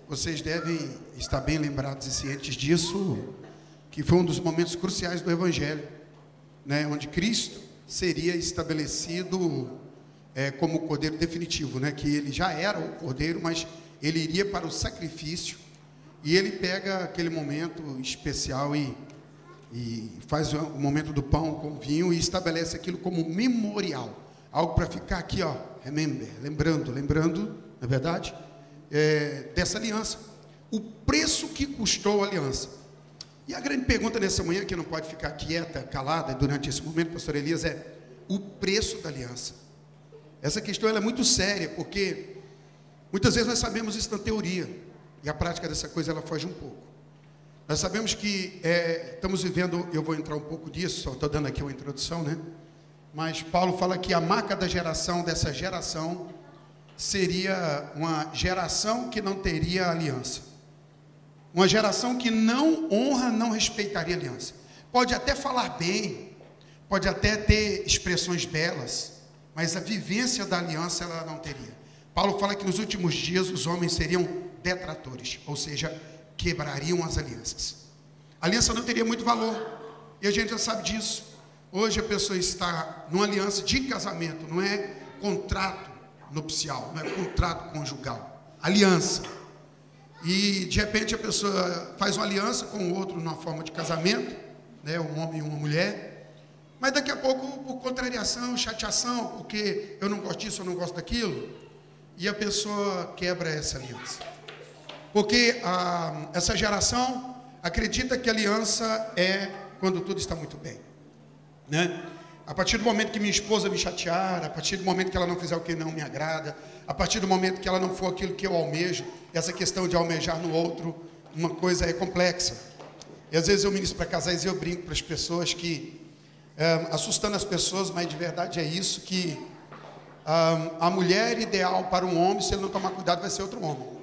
Vocês devem estar bem lembrados e cientes disso, que foi um dos momentos cruciais do Evangelho, né, onde Cristo seria estabelecido como o Cordeiro definitivo, né, que ele já era o Cordeiro, mas ele iria para o sacrifício, e ele pega aquele momento especial e faz o momento do pão com vinho e estabelece aquilo como memorial, algo para ficar aqui, ó, lembrando, na verdade, dessa aliança, o preço que custou a aliança. E a grande pergunta nessa manhã, que não pode ficar quieta, calada durante esse momento, pastor Elias, é o preço da aliança. Essa questão ela é muito séria, porque muitas vezes nós sabemos isso na teoria, e a prática dessa coisa ela foge um pouco. Nós sabemos que estamos vivendo, eu vou entrar um pouco disso, só estou dando aqui uma introdução, né? Mas Paulo fala que a marca da geração, dessa geração, seria uma geração que não teria aliança. Uma geração que não honra, não respeitaria a aliança. Pode até falar bem, pode até ter expressões belas, mas a vivência da aliança ela não teria. Paulo fala que nos últimos dias os homens seriam detratores, ou seja, quebrariam as alianças. A aliança não teria muito valor, e a gente já sabe disso. Hoje a pessoa está numa aliança de casamento, não é contrato nupcial, não é contrato conjugal, aliança. E de repente a pessoa faz uma aliança com o outro numa forma de casamento, né, um homem e uma mulher, mas daqui a pouco, por contrariação, chateação, porque eu não gosto disso, eu não gosto daquilo, e a pessoa quebra essa aliança. Porque essa geração acredita que a aliança é quando tudo está muito bem, né? A partir do momento que minha esposa me chatear, a partir do momento que ela não fizer o que não me agrada, a partir do momento que ela não for aquilo que eu almejo, essa questão de almejar no outro, uma coisa é complexa. E às vezes eu ministro para casais e eu brinco para as pessoas que, assustando as pessoas, mas de verdade é isso, que a mulher ideal para um homem, se ele não tomar cuidado, vai ser outro homem.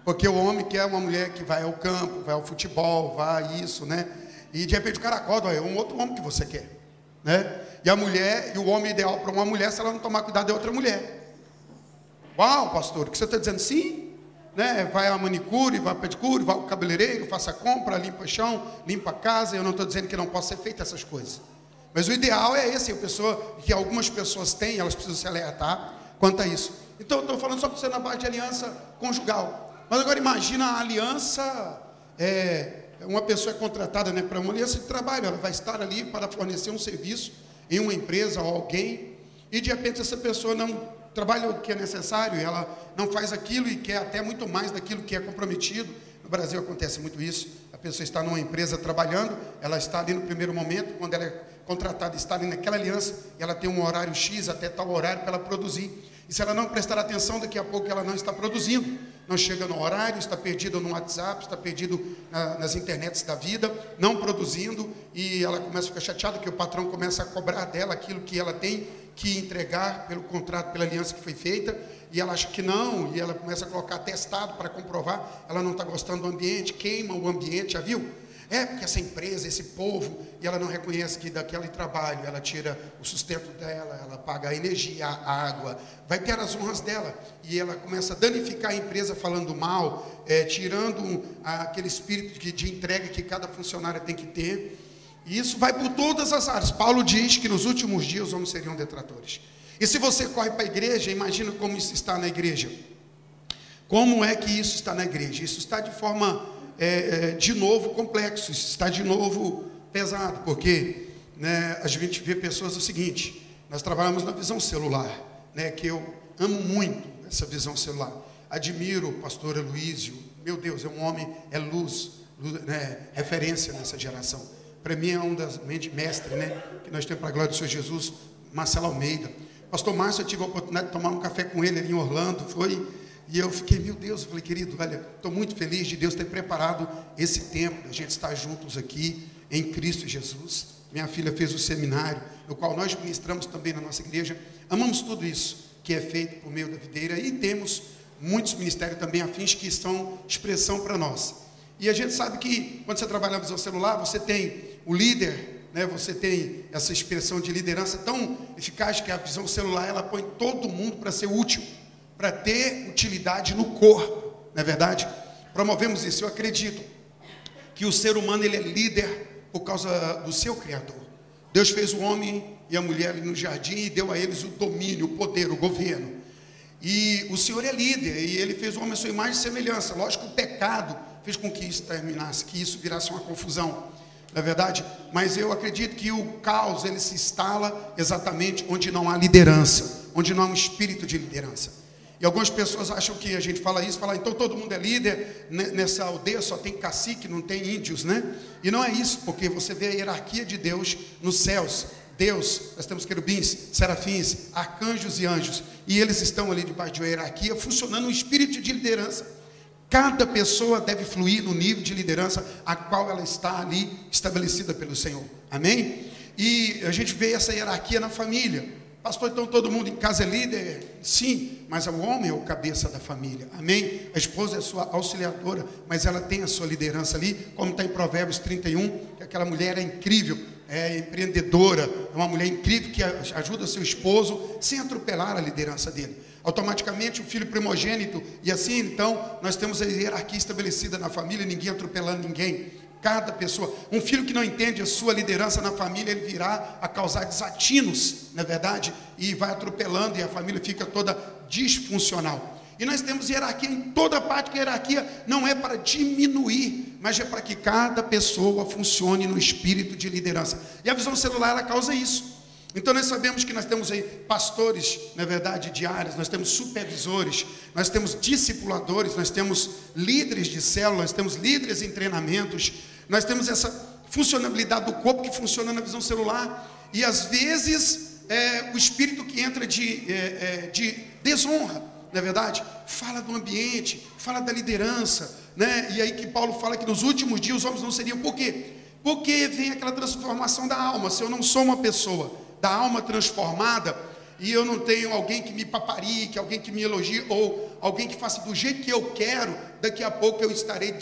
Porque o homem quer uma mulher que vai ao campo, vai ao futebol, vai isso, né? E de repente o cara acorda, é um outro homem que você quer, né? E a mulher, e o homem ideal para uma mulher, se ela não tomar cuidado, é outra mulher. Uau, pastor, o que você está dizendo? Sim, né? Vai a manicure, vai a pedicure, vai ao cabeleireiro, faça a compra, limpa o chão, limpa a casa. Eu não estou dizendo que não possa ser feita essas coisas, mas o ideal é esse, que algumas pessoas têm, elas precisam se alertar quanto a isso. Então eu estou falando só para você na base de aliança conjugal. Mas agora imagina a aliança, uma pessoa é contratada, né, para uma aliança de trabalho, ela vai estar ali para fornecer um serviço em uma empresa ou alguém, e de repente essa pessoa não trabalha o que é necessário, ela não faz aquilo e quer até muito mais daquilo que é comprometido. No Brasil acontece muito isso, a pessoa está numa empresa trabalhando, ela está ali no primeiro momento, quando ela é contratada, está ali naquela aliança, ela tem um horário X até tal horário para ela produzir, e se ela não prestar atenção, daqui a pouco ela não está produzindo, não chega no horário, está perdido no WhatsApp, está perdido nas internets da vida, não produzindo, e ela começa a ficar chateada, que o patrão começa a cobrar dela aquilo que ela tem que entregar pelo contrato, pela aliança que foi feita, e ela acha que não, e ela começa a colocar atestado para comprovar, ela não está gostando do ambiente, queima o ambiente, já viu? Porque essa empresa, esse povo, e ela não reconhece que daquele trabalho, ela tira o sustento dela, ela paga a energia, a água, vai ter as honras dela, e ela começa a danificar a empresa falando mal, tirando aquele espírito de entrega que cada funcionário tem que ter, e isso vai por todas as áreas. Paulo diz que nos últimos dias os homens seriam detratores. E se você corre para a igreja, imagina como isso está na igreja. Como é que isso está na igreja? Isso está de forma... de novo complexo, está de novo pesado, porque, né, a gente vê pessoas o seguinte, nós trabalhamos na visão celular, né, que eu amo muito essa visão celular, admiro o pastor Aloísio, meu Deus, é um homem, é luz, né, referência nessa geração, para mim é um das mentes mestres, né, que nós temos para a glória do Senhor Jesus, Marcelo Almeida, pastor Márcio, eu tive a oportunidade de tomar um café com ele ali em Orlando, e eu fiquei, meu Deus, eu falei, querido, olha, estou muito feliz de Deus ter preparado esse tempo, a gente estar juntos aqui, em Cristo Jesus. Minha filha fez o seminário, no qual nós ministramos também na nossa igreja, amamos tudo isso, que é feito por meio da videira, e temos muitos ministérios também afins, que são expressão para nós. E a gente sabe que, quando você trabalha na visão celular, você tem o líder, né, você tem essa expressão de liderança tão eficaz, que a visão celular, ela põe todo mundo para ser útil, para ter utilidade no corpo, não é verdade? Promovemos isso. Eu acredito que o ser humano ele é líder por causa do seu Criador. Deus fez o homem e a mulher ali no jardim e deu a eles o domínio, o poder, o governo. E o Senhor é líder, e Ele fez o homem à sua imagem e semelhança. Lógico que o pecado fez com que isso terminasse, que isso virasse uma confusão, não é verdade? Mas eu acredito que o caos, ele se instala exatamente onde não há liderança, onde não há um espírito de liderança. E algumas pessoas acham que a gente fala isso, então todo mundo é líder, nessa aldeia só tem cacique, não tem índios, né? E não é isso, porque você vê a hierarquia de Deus nos céus. Deus, nós temos querubins, serafins, arcanjos e anjos, e eles estão ali debaixo de uma hierarquia, funcionando um espírito de liderança. Cada pessoa deve fluir no nível de liderança a qual ela está ali estabelecida pelo Senhor, amém? E a gente vê essa hierarquia na família. Pastor, então todo mundo em casa é líder? Sim, mas o homem é o cabeça da família, amém? A esposa é a sua auxiliadora, mas ela tem a sua liderança ali, como está em Provérbios 31, que aquela mulher é incrível, é empreendedora, é uma mulher incrível que ajuda seu esposo sem atropelar a liderança dele. Automaticamente o filho primogênito, e assim então nós temos a hierarquia estabelecida na família, ninguém atropelando ninguém. Cada pessoa, um filho que não entende a sua liderança na família, ele virá a causar desatinos, não é verdade? E vai atropelando e a família fica toda disfuncional. E nós temos hierarquia em toda parte, que a hierarquia não é para diminuir, mas é para que cada pessoa funcione no espírito de liderança. E a visão celular, ela causa isso. Então nós sabemos que nós temos aí pastores, na verdade, diários, nós temos supervisores, nós temos discipuladores, nós temos líderes de célula, nós temos líderes em treinamentos, nós temos essa funcionalidade do corpo que funciona na visão celular, e às vezes o espírito que entra de desonra, não é verdade? Fala do ambiente, fala da liderança, né? E aí que Paulo fala que nos últimos dias os homens não seriam, por quê? Porque vem aquela transformação da alma. Se eu não sou uma pessoa da alma transformada, e eu não tenho alguém que me paparique, alguém que me elogie, ou alguém que faça do jeito que eu quero, daqui a pouco eu estarei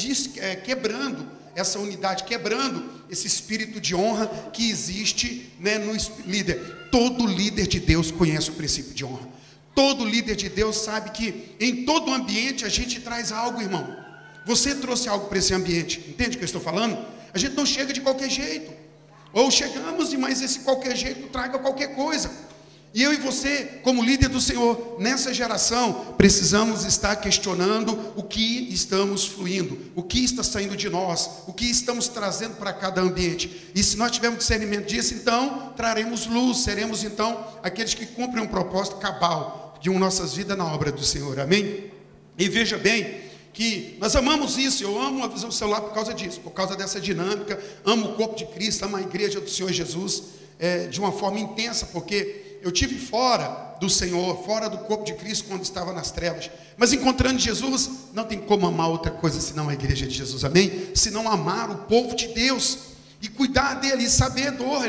quebrando essa unidade, quebrando esse espírito de honra que existe, né, no líder. Todo líder de Deus conhece o princípio de honra. Todo líder de Deus sabe que em todo ambiente a gente traz algo, irmão. Você trouxe algo para esse ambiente, entende o que eu estou falando? A gente não chega de qualquer jeito. Ou chegamos, mas esse qualquer jeito traga qualquer coisa. E eu e você, como líder do Senhor, nessa geração, precisamos estar questionando o que estamos fluindo, o que está saindo de nós, o que estamos trazendo para cada ambiente. E se nós tivermos discernimento disso, então traremos luz, seremos então aqueles que cumprem um propósito cabal de nossas vidas na obra do Senhor, amém? E veja bem que nós amamos isso, eu amo a visão celular por causa disso, por causa dessa dinâmica, amo o corpo de Cristo, amo a igreja do Senhor Jesus, de uma forma intensa, porque eu tive fora do Senhor, fora do corpo de Cristo quando estava nas trevas, mas encontrando Jesus, não tem como amar outra coisa senão a igreja de Jesus, amém? Senão amar o povo de Deus, e cuidar dele, e sabedor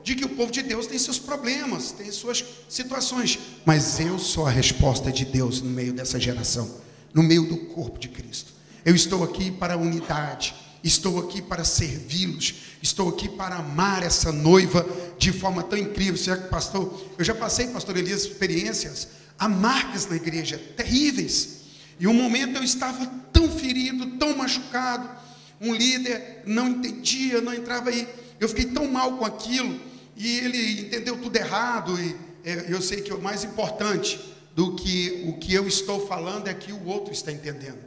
de que o povo de Deus tem seus problemas, tem suas situações, mas eu sou a resposta de Deus no meio dessa geração, no meio do corpo de Cristo. Eu estou aqui para a unidade, estou aqui para servi-los, estou aqui para amar essa noiva de forma tão incrível. Pastor, eu já passei, pastor Elias, experiências amargas na igreja, terríveis, e um momento eu estava tão ferido, tão machucado, um líder não entendia, não entrava aí, eu fiquei tão mal com aquilo, e ele entendeu tudo errado, e eu sei que o mais importante do que o que eu estou falando é que o outro está entendendo.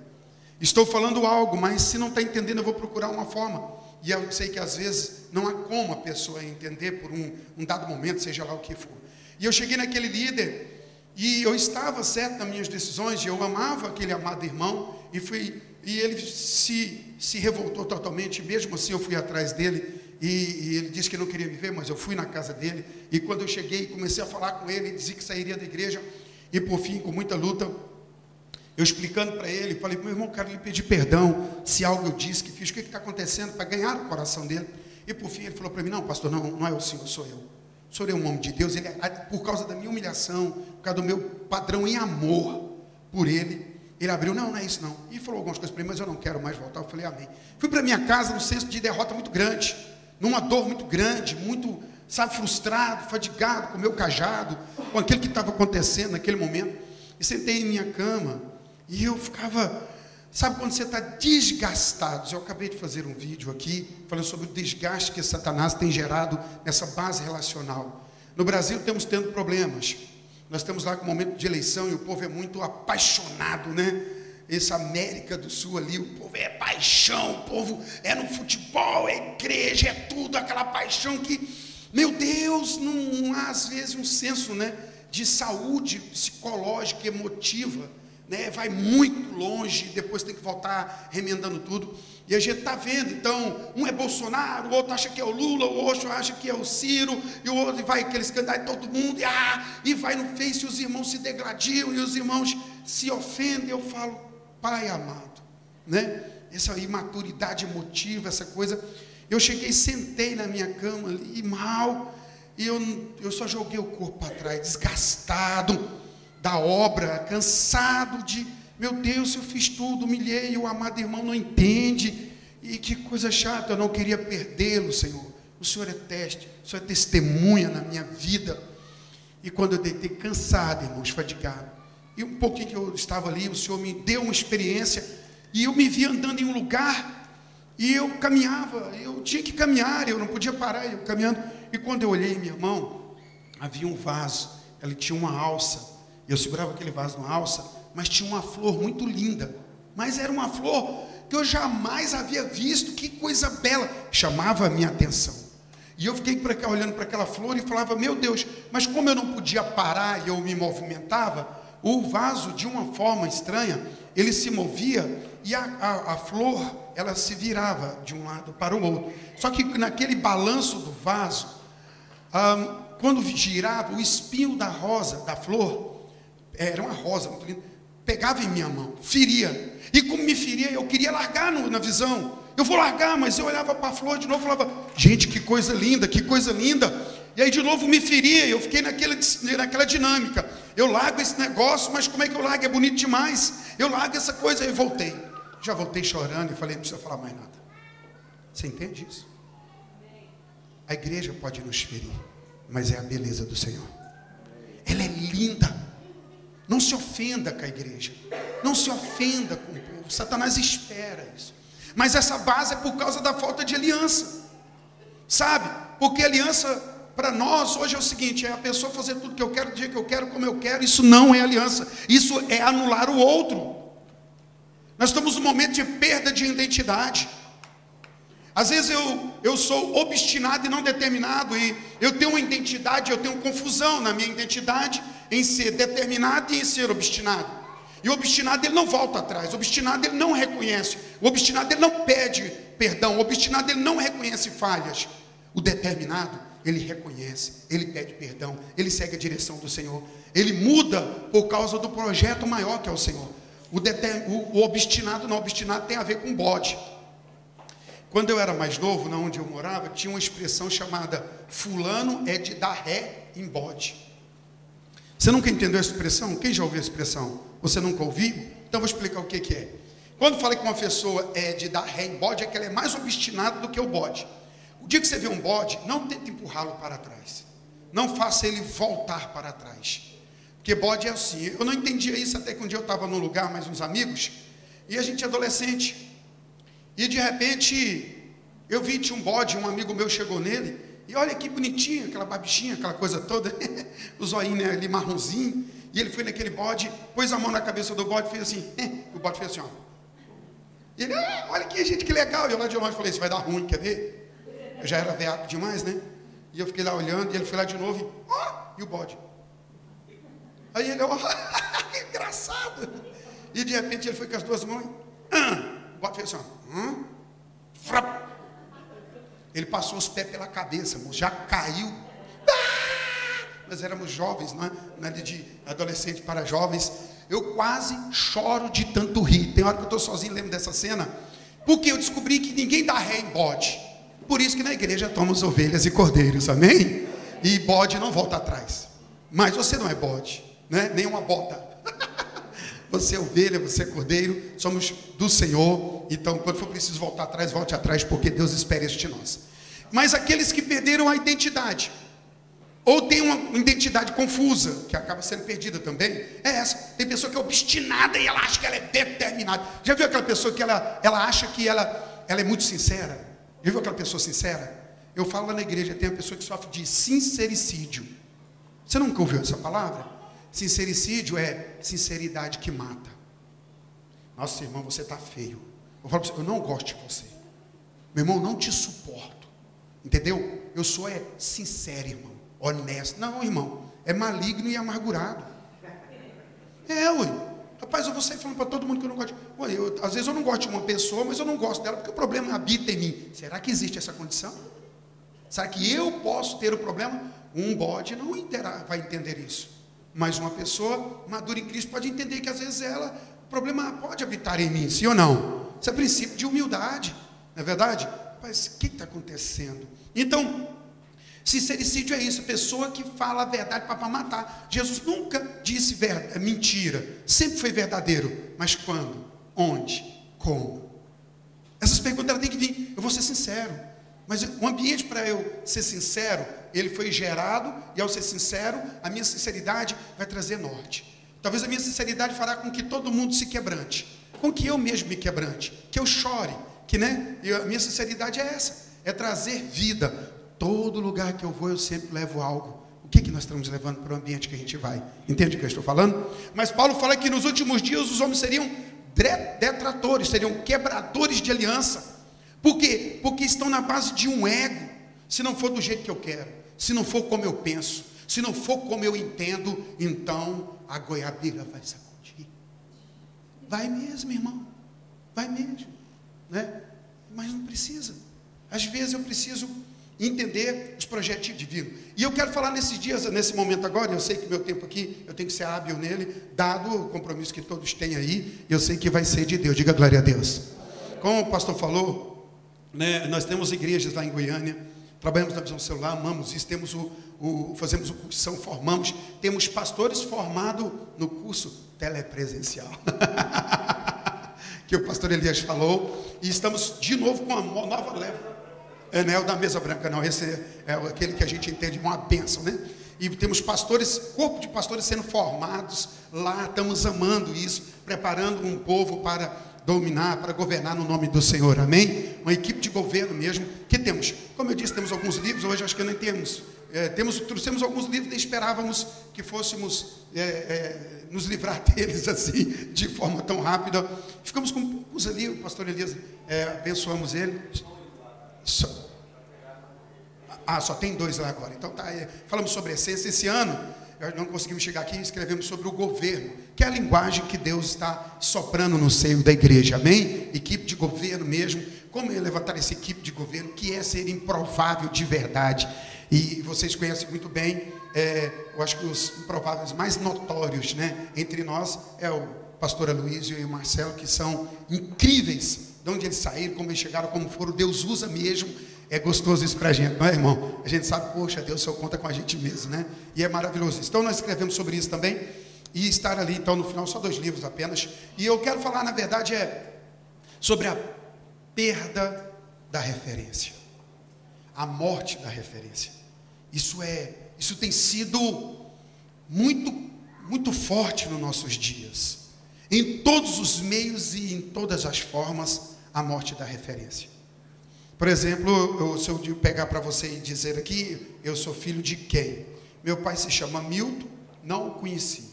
Estou falando algo, mas se não está entendendo, eu vou procurar uma forma. E eu sei que às vezes não há como a pessoa entender por um dado momento, seja lá o que for. E eu cheguei naquele líder, e eu estava certo nas minhas decisões, e eu amava aquele amado irmão, e ele se revoltou totalmente, mesmo assim eu fui atrás dele, e ele disse que não queria me ver, mas eu fui na casa dele, e quando eu cheguei, comecei a falar com ele, dizia que sairia da igreja, e por fim, com muita luta, eu explicando para ele, falei, meu irmão, quero lhe pedir perdão, se algo eu disse, que fiz, o que está acontecendo, para ganhar o coração dele, e por fim ele falou para mim, não pastor, não é o senhor, sou eu. O senhor é um homem de Deus, por causa da minha humilhação, por causa do meu padrão em amor por ele abriu, não é isso não, e falou algumas coisas para mim, mas eu não quero mais voltar. Eu falei, amém. Fui para minha casa num senso de derrota muito grande, numa dor muito grande, muito, frustrado, fadigado com o meu cajado, com aquilo que estava acontecendo naquele momento, e sentei em minha cama, e eu ficava Sabe quando você está desgastado? Eu acabei de fazer um vídeo aqui, falando sobre o desgaste que Satanás tem gerado nessa base relacional. No Brasil temos tendo problemas. Nós estamos lá com um momento de eleição e o povo é muito apaixonado, né? Essa América do Sul ali, o povo é paixão, o povo é no futebol, é igreja, é tudo, aquela paixão que, meu Deus, não há às vezes um senso, né, de saúde psicológica, emotiva, né, vai muito longe, depois tem que voltar remendando tudo, e a gente está vendo, então, um é Bolsonaro, o outro acha que é o Lula, o outro acha que é o Ciro, e o outro vai aqueles candidatos, todo mundo, e vai no Face, e os irmãos se degladiam, e os irmãos se ofendem. Eu falo, Pai amado, né, essa imaturidade emotiva, essa coisa, eu cheguei, sentei na minha cama ali, mal, e eu só joguei o corpo para trás, desgastado da obra, cansado de, meu Deus, eu fiz tudo, humilhei, o amado irmão não entende, e que coisa chata, eu não queria perdê-lo, Senhor. O Senhor é teste, o Senhor é testemunha na minha vida. E quando eu deitei cansado, irmãos, fadigado, e um pouquinho que eu estava ali, o Senhor me deu uma experiência, e eu me vi andando em um lugar, e eu caminhava, eu tinha que caminhar, eu não podia parar, eu caminhando, e quando eu olhei em minha mão, havia um vaso, ele tinha uma alça, eu segurava aquele vaso numa alça, mas tinha uma flor muito linda, mas era uma flor que eu jamais havia visto, que coisa bela, chamava a minha atenção, e eu fiquei por cá olhando para aquela flor e falava, meu Deus, mas como eu não podia parar e eu me movimentava, o vaso de uma forma estranha, ele se movia e a flor, ela se virava de um lado para o outro, só que naquele balanço do vaso, quando girava, o espinho da rosa, da flor, era uma rosa muito linda, pegava em minha mão, feria, e como me feria, eu queria largar na visão, eu vou largar, mas eu olhava para a flor de novo e falava, gente, que coisa linda, e aí de novo me feria, eu fiquei naquela dinâmica, eu largo esse negócio, mas como é que eu largo, é bonito demais, eu largo essa coisa, aí voltei, já voltei chorando e falei, não precisa falar mais nada, você entende isso? A igreja pode nos ferir, mas é a beleza do Senhor, ela é linda. Não se ofenda com a igreja, não se ofenda com o povo, Satanás espera isso, mas essa base é por causa da falta de aliança, sabe, porque aliança para nós hoje é o seguinte, é a pessoa fazer tudo que eu quero, do dia que eu quero, como eu quero, isso não é aliança, isso é anular o outro, nós estamos num momento de perda de identidade, às vezes eu sou obstinado e não determinado, e eu tenho uma identidade, eu tenho confusão na minha identidade, em ser determinado e em ser obstinado, e o obstinado ele não volta atrás, o obstinado ele não reconhece, o obstinado ele não pede perdão, o obstinado ele não reconhece falhas, o determinado ele reconhece, ele pede perdão, ele segue a direção do Senhor, ele muda por causa do projeto maior que é o Senhor. O obstinado não, obstinado tem a ver com bode. Quando eu era mais novo, na onde eu morava, tinha uma expressão chamada fulano é de dar ré em bode. Você nunca entendeu essa expressão? Quem já ouviu essa expressão? Você nunca ouviu? Então vou explicar o que é. Quando falei que uma pessoa é de dar ré em bode, é que ela é mais obstinada do que o bode. O dia que você vê um bode, não tente empurrá-lo para trás, não faça ele voltar para trás, porque bode é assim. Eu não entendia isso até que um dia eu estava num lugar, mais uns amigos, e a gente adolescente, e de repente eu vi, tinha um bode, um amigo meu chegou nele, e olha que bonitinho, aquela barbichinha, aquela coisa toda, o zoinho, né, ali marronzinho, e ele foi naquele bode, pôs a mão na cabeça do bode e fez assim, o bode fez assim, ó. E ele, olha que gente, que legal, e eu lá de longe falei, isso vai dar ruim, quer ver? Eu já era veaco demais, né? E eu fiquei lá olhando, e ele foi lá de novo, e o bode. Aí ele, que engraçado. E de repente ele foi com as duas mãos, o bode fez assim, ó. Ele passou os pés pela cabeça, irmão, já caiu. Nós éramos jovens, não é de adolescente para jovens. Eu quase choro de tanto rir. Tem hora que eu estou sozinho, lembro dessa cena, porque eu descobri que ninguém dá ré em bode. Por isso que na igreja tomamos ovelhas e cordeiros, amém? E bode não volta atrás. Mas você não é bode, né? Nem uma bota. Você é ovelha, você é cordeiro, somos do Senhor. Então, quando for preciso voltar atrás, volte atrás, porque Deus espera isso de nós. Mas aqueles que perderam a identidade, Ou tem uma identidade confusa, que acaba sendo perdida também. É essa. Tem pessoa que é obstinada e ela acha que ela é determinada. Já viu aquela pessoa que ela acha que ela é muito sincera? Já viu aquela pessoa sincera? Eu falo lá na igreja, tem uma pessoa que sofre de sincericídio. Você nunca ouviu essa palavra? Sincericídio é sinceridade que mata. Nossa, irmão, você está feio. Eu falo para você, eu não gosto de você. Meu irmão, não te suporto. Entendeu? Eu sou sincero, irmão. Honesto. Não, irmão. É maligno e amargurado. Ué. Rapaz, eu vou sair falando para todo mundo que eu não gosto. Às vezes eu não gosto de uma pessoa, mas eu não gosto dela porque o problema habita em mim. Será que existe essa condição? Será que eu posso ter o problema? Um bode não vai entender isso. Mas uma pessoa madura em Cristo pode entender que às vezes o problema pode habitar em mim, sim ou não? Isso é princípio de humildade, não é verdade? Mas o que está acontecendo? Então, sincericídio é isso, pessoa que fala a verdade para matar. Jesus nunca disse mentira, sempre foi verdadeiro. Mas quando? Onde? Como? Essas perguntas ela tem que vir. Eu vou ser sincero. Mas o ambiente para eu ser sincero, ele foi gerado, e ao ser sincero, a minha sinceridade vai trazer norte. Talvez a minha sinceridade fará com que todo mundo se quebrante, com que eu mesmo me quebrante, que eu chore, e a minha sinceridade é essa, é trazer vida. Todo lugar que eu vou, eu sempre levo algo. O que nós estamos levando para o ambiente que a gente vai? Entende o que eu estou falando? Mas Paulo fala que nos últimos dias os homens seriam detratores, seriam quebradores de aliança. Por quê? Porque estão na base de um ego. Se não for do jeito que eu quero, se não for como eu penso, se não for como eu entendo, então a goiabeira vai sacudir. Vai mesmo, irmão. Vai mesmo, né? Mas não precisa. Às vezes eu preciso entender os projetos divinos. E eu quero falar nesses dias, nesse momento agora, eu sei que meu tempo aqui, eu tenho que ser hábil nele, dado o compromisso que todos têm aí, eu sei que vai ser de Deus. Diga glória a Deus. Como o pastor falou, né, nós temos igrejas lá em Goiânia, trabalhamos na visão celular, amamos isso, fazemos o curso, formamos, temos pastores formados no curso telepresencial, que o pastor Elias falou, e estamos de novo com uma nova leva. Não é o da mesa branca, não, esse é aquele que a gente entende uma bênção, né? E temos pastores, corpo de pastores sendo formados lá, estamos amando isso, preparando um povo para dominar, para governar no nome do Senhor, amém? Uma equipe de governo mesmo, que temos, como eu disse, temos alguns livros, hoje acho que não temos, trouxemos alguns livros e esperávamos que fôssemos nos livrar deles assim, de forma tão rápida. Ficamos com poucos ali, o pastor Elias, abençoamos ele. Só tem 2 lá agora. Então falamos sobre essência. Esse ano não conseguimos chegar aqui, escrevemos sobre o governo, que é a linguagem que Deus está soprando no seio da igreja, amém? Equipe de governo mesmo. Como levantar essa equipe de governo, que é ser improvável de verdade. E vocês conhecem muito bem, eu acho que os improváveis mais notórios, né, entre nós é o pastor Aloysio e o Marcelo, que são incríveis. De onde eles saíram, como eles chegaram, como foram, Deus usa mesmo. É gostoso isso para a gente, não é, irmão? A gente sabe, poxa, Deus só conta com a gente mesmo, né? E é maravilhoso. Então nós escrevemos sobre isso também, e estar ali, então, no final, só 2 livros apenas. E eu quero falar, na verdade, sobre a perda da referência, a morte da referência. Isso tem sido muito, muito forte nos nossos dias. Em todos os meios e em todas as formas, a morte da referência. Por exemplo, se eu pegar para você e dizer aqui, eu sou filho de quem? Meu pai se chama Milton, não o conheci.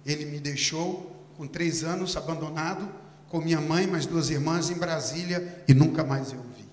Ele me deixou com 3 anos, abandonado, com minha mãe, mais 2 irmãs em Brasília, e nunca mais eu vi.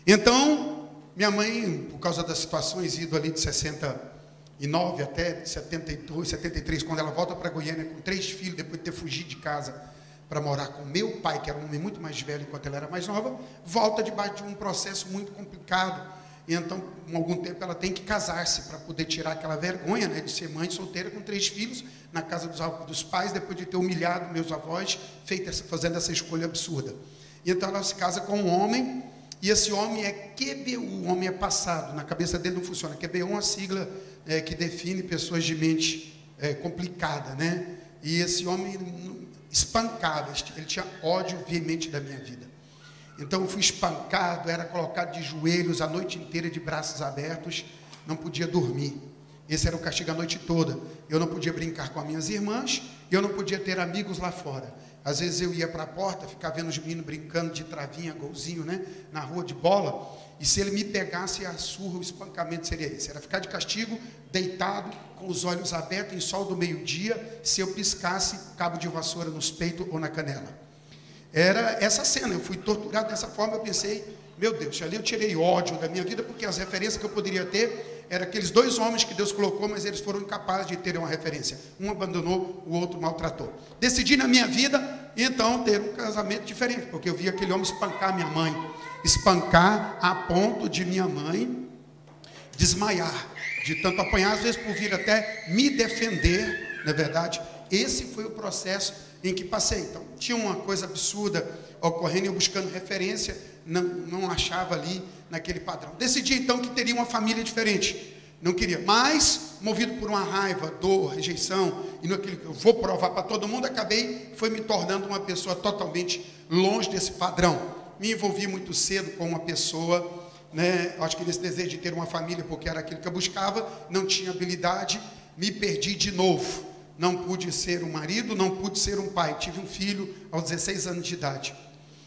Então, minha mãe, por causa das situações, ido ali de 69 até 72, 73, quando ela volta para Goiânia com 3 filhos, depois de ter fugido de casa, para morar com meu pai, que era um homem muito mais velho enquanto ela era mais nova, volta debaixo de um processo muito complicado. E então, com algum tempo, ela tem que casar-se para poder tirar aquela vergonha, né, de ser mãe solteira com 3 filhos, na casa dos pais, depois de ter humilhado meus avós, fazendo essa escolha absurda. E então ela se casa com um homem, e esse homem é QBU, o homem é passado, na cabeça dele não funciona. QBU é uma sigla que define pessoas de mente complicada, né? E esse homem espancava, ele tinha ódio veemente da minha vida. Então eu fui espancado, era colocado de joelhos a noite inteira, de braços abertos, não podia dormir. Esse era o castigo a noite toda. Eu não podia brincar com as minhas irmãs, e eu não podia ter amigos lá fora. Às vezes eu ia para a porta, ficava vendo os meninos brincando de travinha, golzinho, né, na rua de bola, e se ele me pegasse, a surra, o espancamento seria esse. Era ficar de castigo, deitado, com os olhos abertos, em sol do meio-dia, se eu piscasse, cabo de vassoura nos peitos ou na canela. Era essa cena, eu fui torturado dessa forma. Eu pensei, meu Deus, ali eu tirei ódio da minha vida, porque as referências que eu poderia ter eram aqueles dois homens que Deus colocou, mas eles foram incapazes de terem uma referência. Um abandonou, o outro maltratou. Decidi na minha vida, então, ter um casamento diferente, porque eu vi aquele homem espancar minha mãe, espancar a ponto de minha mãe desmaiar, de tanto apanhar, às vezes por vir até me defender, não é verdade? Esse foi o processo em que passei. Então, tinha uma coisa absurda ocorrendo, eu buscando referência, não achava ali naquele padrão. Decidi então que teria uma família diferente. Não queria, mas movido por uma raiva, dor, rejeição, e naquilo que eu vou provar para todo mundo, foi me tornando uma pessoa totalmente longe desse padrão. Me envolvi muito cedo com uma pessoa, né? Acho que nesse desejo de ter uma família, porque era aquilo que eu buscava, não tinha habilidade, me perdi de novo. Não pude ser um marido, não pude ser um pai. Tive um filho aos 16 anos de idade.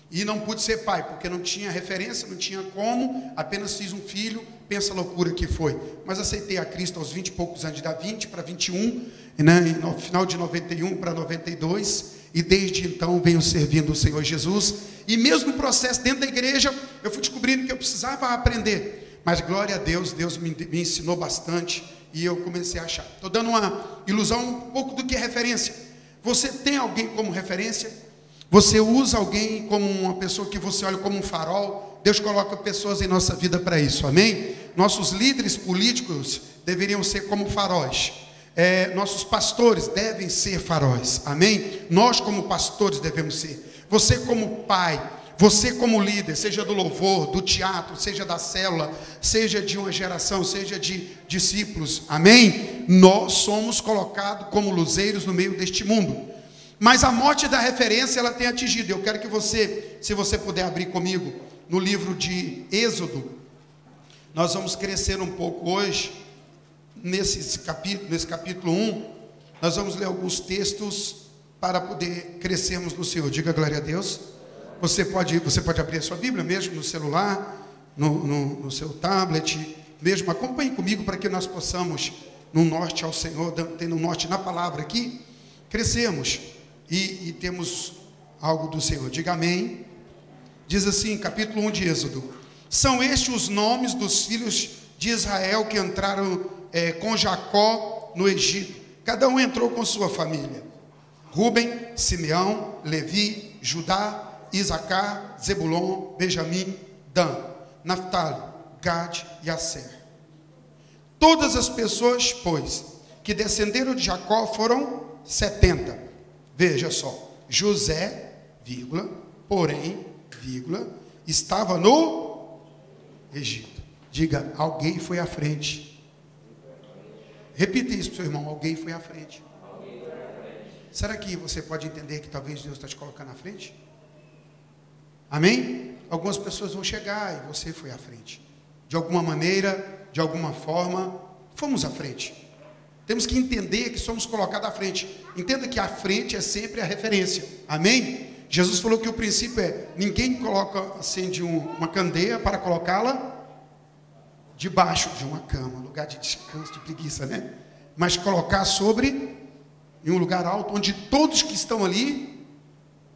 E não pude ser pai, porque não tinha referência, não tinha como, apenas fiz um filho, pensa a loucura que foi. Mas aceitei a Cristo aos 20 e poucos anos de idade, 20 para 21, né, no final de 91 para 92, e desde então venho servindo o Senhor Jesus. E mesmo no processo dentro da igreja, eu fui descobrindo que eu precisava aprender. Mas glória a Deus, Deus me ensinou bastante, e eu comecei a achar. Estou dando uma ilusão um pouco do que é referência. Você tem alguém como referência? Você usa alguém como uma pessoa que você olha como um farol? Deus coloca pessoas em nossa vida para isso, amém? Nossos líderes políticos deveriam ser como faróis. Nossos pastores devem ser faróis, amém? Nós como pastores devemos ser. Você como pai, você como líder, seja do louvor, do teatro, seja da célula, seja de uma geração, seja de discípulos, amém? Nós somos colocados como luzeiros no meio deste mundo. Mas a morte da referência, ela tem atingido. Eu quero que você, se você puder abrir comigo, no livro de Êxodo, nós vamos crescer um pouco hoje, nesse capítulo 1, nós vamos ler alguns textos para poder crescermos no Senhor. Diga glória a Deus. Você pode abrir a sua Bíblia mesmo no celular, no seu tablet, mesmo acompanhe comigo para que nós possamos, no norte ao Senhor, tendo um norte na palavra aqui, crescermos. E temos algo do Senhor. Diga amém. Diz assim, capítulo 1 de Êxodo: são estes os nomes dos filhos de Israel que entraram com Jacó no Egito. Cada um entrou com sua família: Rúben, Simeão, Levi, Judá, Isacar, Zebulon, Benjamim, Dan, Naftali, Gade e Asser. Todas as pessoas, pois, que descenderam de Jacó foram 70. Veja só, José, vírgula, porém, vírgula, estava no Egito. Diga, alguém foi à frente. Repita isso para o seu irmão, alguém foi à frente. Será que você pode entender que talvez Deus está te colocando à frente? Amém? Algumas pessoas vão chegar e você foi à frente. De alguma maneira, de alguma forma, fomos à frente. Temos que entender que somos colocados à frente. Entenda que a frente é sempre a referência. Amém? Jesus falou que o princípio ninguém coloca, acende uma candeia para colocá-la debaixo de uma cama, lugar de descanso, de preguiça, né? Mas colocar em um lugar alto, onde todos que estão ali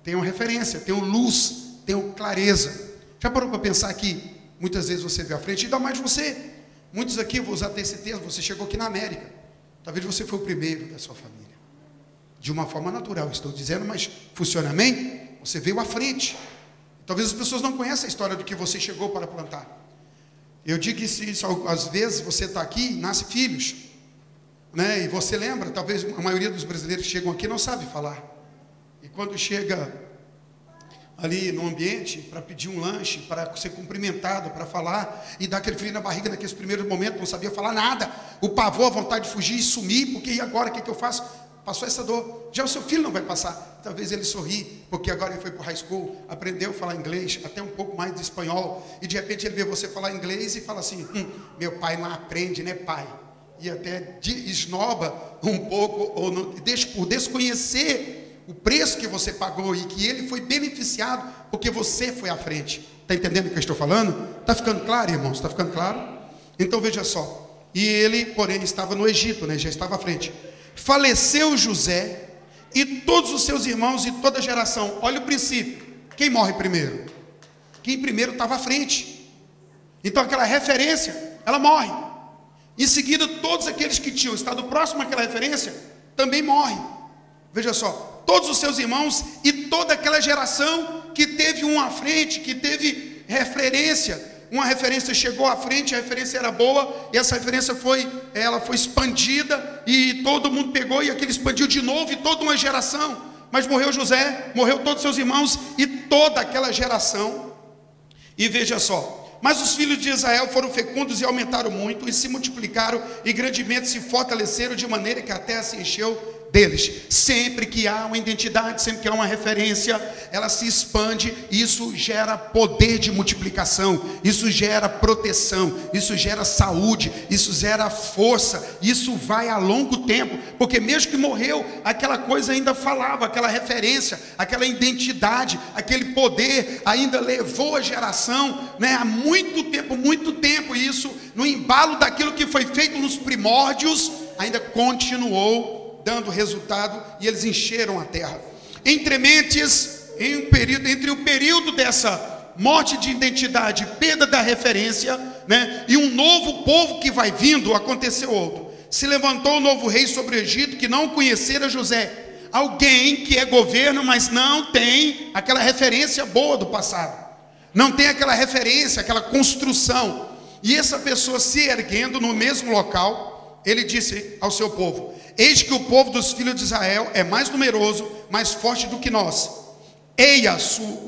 tenham referência, tenham luz, tenham clareza. Já parou para pensar que muitas vezes você vê à frente, ainda mais você. Muitos aqui, vou usar esse termo, você chegou aqui na América. Talvez você foi o primeiro da sua família. De uma forma natural, estou dizendo, mas funciona, amém? Você veio à frente. Talvez as pessoas não conheçam a história do que você chegou para plantar. Eu digo isso, às vezes você está aqui, nasce filhos, né? E você lembra, talvez a maioria dos brasileiros que chegam aqui não sabe falar. E quando chega ali no ambiente, para pedir um lanche, para ser cumprimentado, para falar, e dar aquele frio na barriga naqueles primeiros momentos, não sabia falar nada, o pavor, a vontade de fugir e sumir, porque e agora, o que eu faço? Passou essa dor. Já o seu filho não vai passar. Talvez ele sorri, porque agora ele foi para o high school, aprendeu a falar inglês, até um pouco mais de espanhol, e de repente ele vê você falar inglês e fala assim, meu pai não aprende, né pai? e até esnoba um pouco, ou por desconhecer o preço que você pagou e que ele foi beneficiado porque você foi à frente. Está entendendo o que eu estou falando? Está ficando claro, irmãos? Está ficando claro? Então veja só. E ele, porém, estava no Egito, né? Já estava à frente. Faleceu José e todos os seus irmãos e toda a geração. Olha o princípio. Quem morre primeiro? Quem primeiro estava à frente. Então aquela referência, ela morre. Em seguida, todos aqueles que tinham estado próximo àquela referência também morrem. Veja só, todos os seus irmãos e toda aquela geração que teve um à frente, que teve referência. Uma referência chegou à frente, a referência era boa, e essa referência foi expandida, e todo mundo pegou, e aquele expandiu de novo, e toda uma geração. Mas morreu José, morreu todos os seus irmãos, e toda aquela geração. E veja só, mas os filhos de Israel foram fecundos e aumentaram muito, e se multiplicaram, e grandemente se fortaleceram, de maneira que a terra se encheu deles. Sempre que há uma identidade, sempre que há uma referência, ela se expande, e isso gera poder de multiplicação, isso gera proteção, isso gera saúde, isso gera força, isso vai a longo tempo, porque mesmo que morreu, aquela coisa ainda falava, aquela referência, aquela identidade, aquele poder ainda levou a geração, né, há muito tempo, e isso no embalo daquilo que foi feito nos primórdios, ainda continuou dando resultado, e eles encheram a terra. Entre o período dessa morte de identidade, perda da referência, né, e um novo povo que vai vindo, aconteceu outro. Se levantou um novo rei sobre o Egito, que não conhecera José. Alguém que é governo, mas não tem aquela referência boa do passado, não tem aquela referência, aquela construção. E essa pessoa se erguendo no mesmo local, ele disse ao seu povo: eis que o povo dos filhos de Israel é mais numeroso, mais forte do que nós. Eia,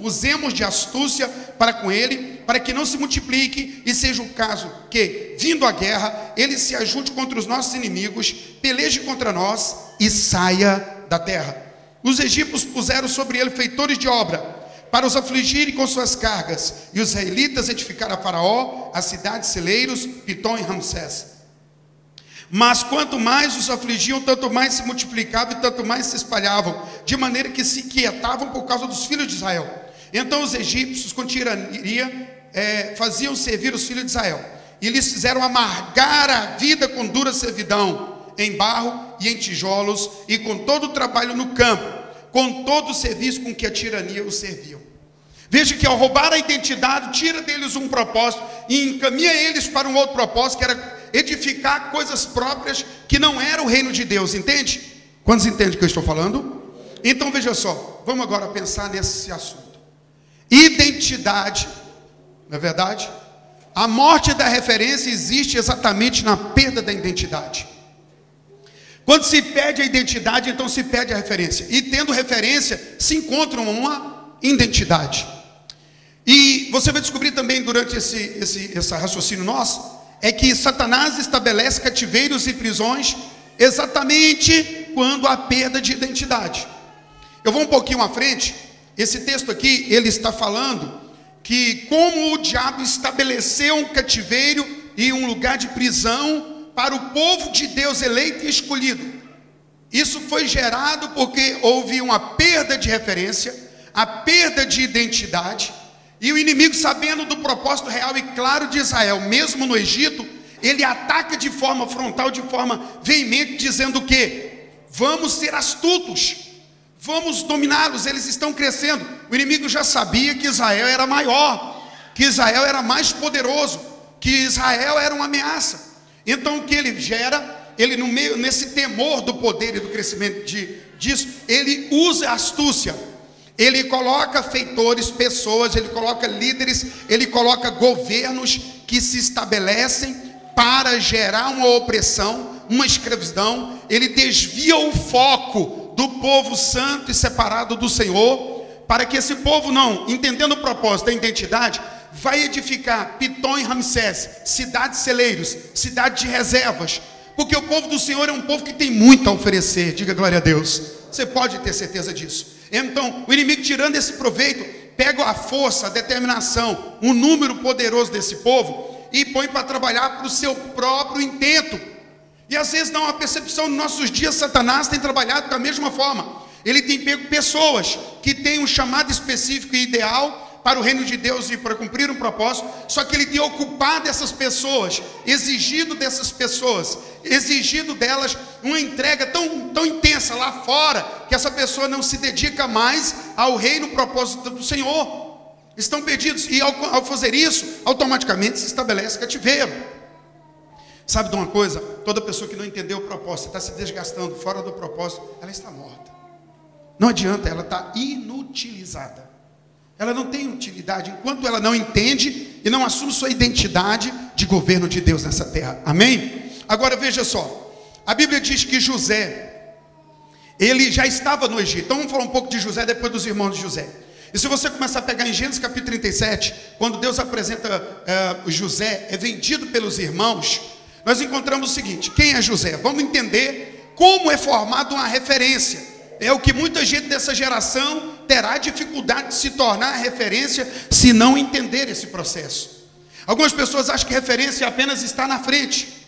usemos de astúcia para com ele, para que não se multiplique, e seja o caso que, vindo a guerra, ele se ajunte contra os nossos inimigos, peleje contra nós e saia da terra. Os egípcios puseram sobre ele feitores de obra, para os afligirem com suas cargas, e os israelitas edificaram a Faraó, a cidade de celeiros, Pitom e Ramsés. Mas quanto mais os afligiam, tanto mais se multiplicavam e tanto mais se espalhavam, de maneira que se inquietavam por causa dos filhos de Israel. Então os egípcios, com tirania, faziam servir os filhos de Israel, e lhes fizeram amargar a vida com dura servidão, em barro e em tijolos, e com todo o trabalho no campo, com todo o serviço com que a tirania os serviam. Veja que ao roubar a identidade, tira deles um propósito e encaminha eles para um outro propósito, que era edificar coisas próprias que não era o reino de Deus, entende? Quantos entendem o que eu estou falando? Então veja só, vamos agora pensar nesse assunto. Identidade, não é verdade? A morte da referência existe exatamente na perda da identidade. Quando se perde a identidade, então se perde a referência, e tendo referência, se encontra uma identidade. E você vai descobrir também durante esse raciocínio nosso, é que Satanás estabelece cativeiros e prisões exatamente quando há perda de identidade. Eu vou um pouquinho à frente. Esse texto aqui, ele está falando que como o diabo estabeleceu um cativeiro e um lugar de prisão para o povo de Deus eleito e escolhido. Isso foi gerado porque houve uma perda de referência, a perda de identidade. E o inimigo, sabendo do propósito real e claro de Israel, mesmo no Egito, ele ataca de forma frontal, de forma veemente, dizendo o quê? Vamos ser astutos, vamos dominá-los, eles estão crescendo. O inimigo já sabia que Israel era maior, que Israel era mais poderoso, que Israel era uma ameaça. Então o que ele gera, ele no meio, nesse temor do poder e do crescimento disso, ele usa a astúcia. Ele coloca feitores, pessoas, ele coloca líderes, ele coloca governos que se estabelecem para gerar uma opressão, uma escravidão. Ele desvia o foco do povo santo e separado do Senhor, para que esse povo não, entendendo o propósito da identidade, vai edificar Pitom e Ramsés, cidades celeiros, cidade de reservas, porque o povo do Senhor é um povo que tem muito a oferecer. Diga glória a Deus. Você pode ter certeza disso. Então, o inimigo, tirando esse proveito, pega a força, a determinação, o número poderoso desse povo e põe para trabalhar para o seu próprio intento. E às vezes não há percepção. Nos nossos dias, Satanás tem trabalhado da mesma forma. Ele tem pego pessoas que têm um chamado específico e ideal para o reino de Deus e para cumprir um propósito, só que ele tem ocupado essas pessoas, exigido dessas pessoas, exigido delas uma entrega tão intensa lá fora, que essa pessoa não se dedica mais ao reino, propósito do Senhor. Estão perdidos, e ao fazer isso, automaticamente se estabelece cativeiro. Sabe de uma coisa? Toda pessoa que não entendeu o propósito, está se desgastando fora do propósito, ela está morta. Não adianta, ela está inutilizada. Ela não tem utilidade enquanto ela não entende e não assume sua identidade de governo de Deus nessa terra. Amém? Agora veja só, a Bíblia diz que José, ele já estava no Egito. Então vamos falar um pouco de José depois dos irmãos de José. E se você começar a pegar em Gênesis capítulo 37, quando Deus apresenta José, é vendido pelos irmãos, nós encontramos o seguinte: quem é José? Vamos entender como é formada uma referência. É o que muita gente dessa geração terá dificuldade de se tornar referência se não entender esse processo. Algumas pessoas acham que referência apenas está na frente,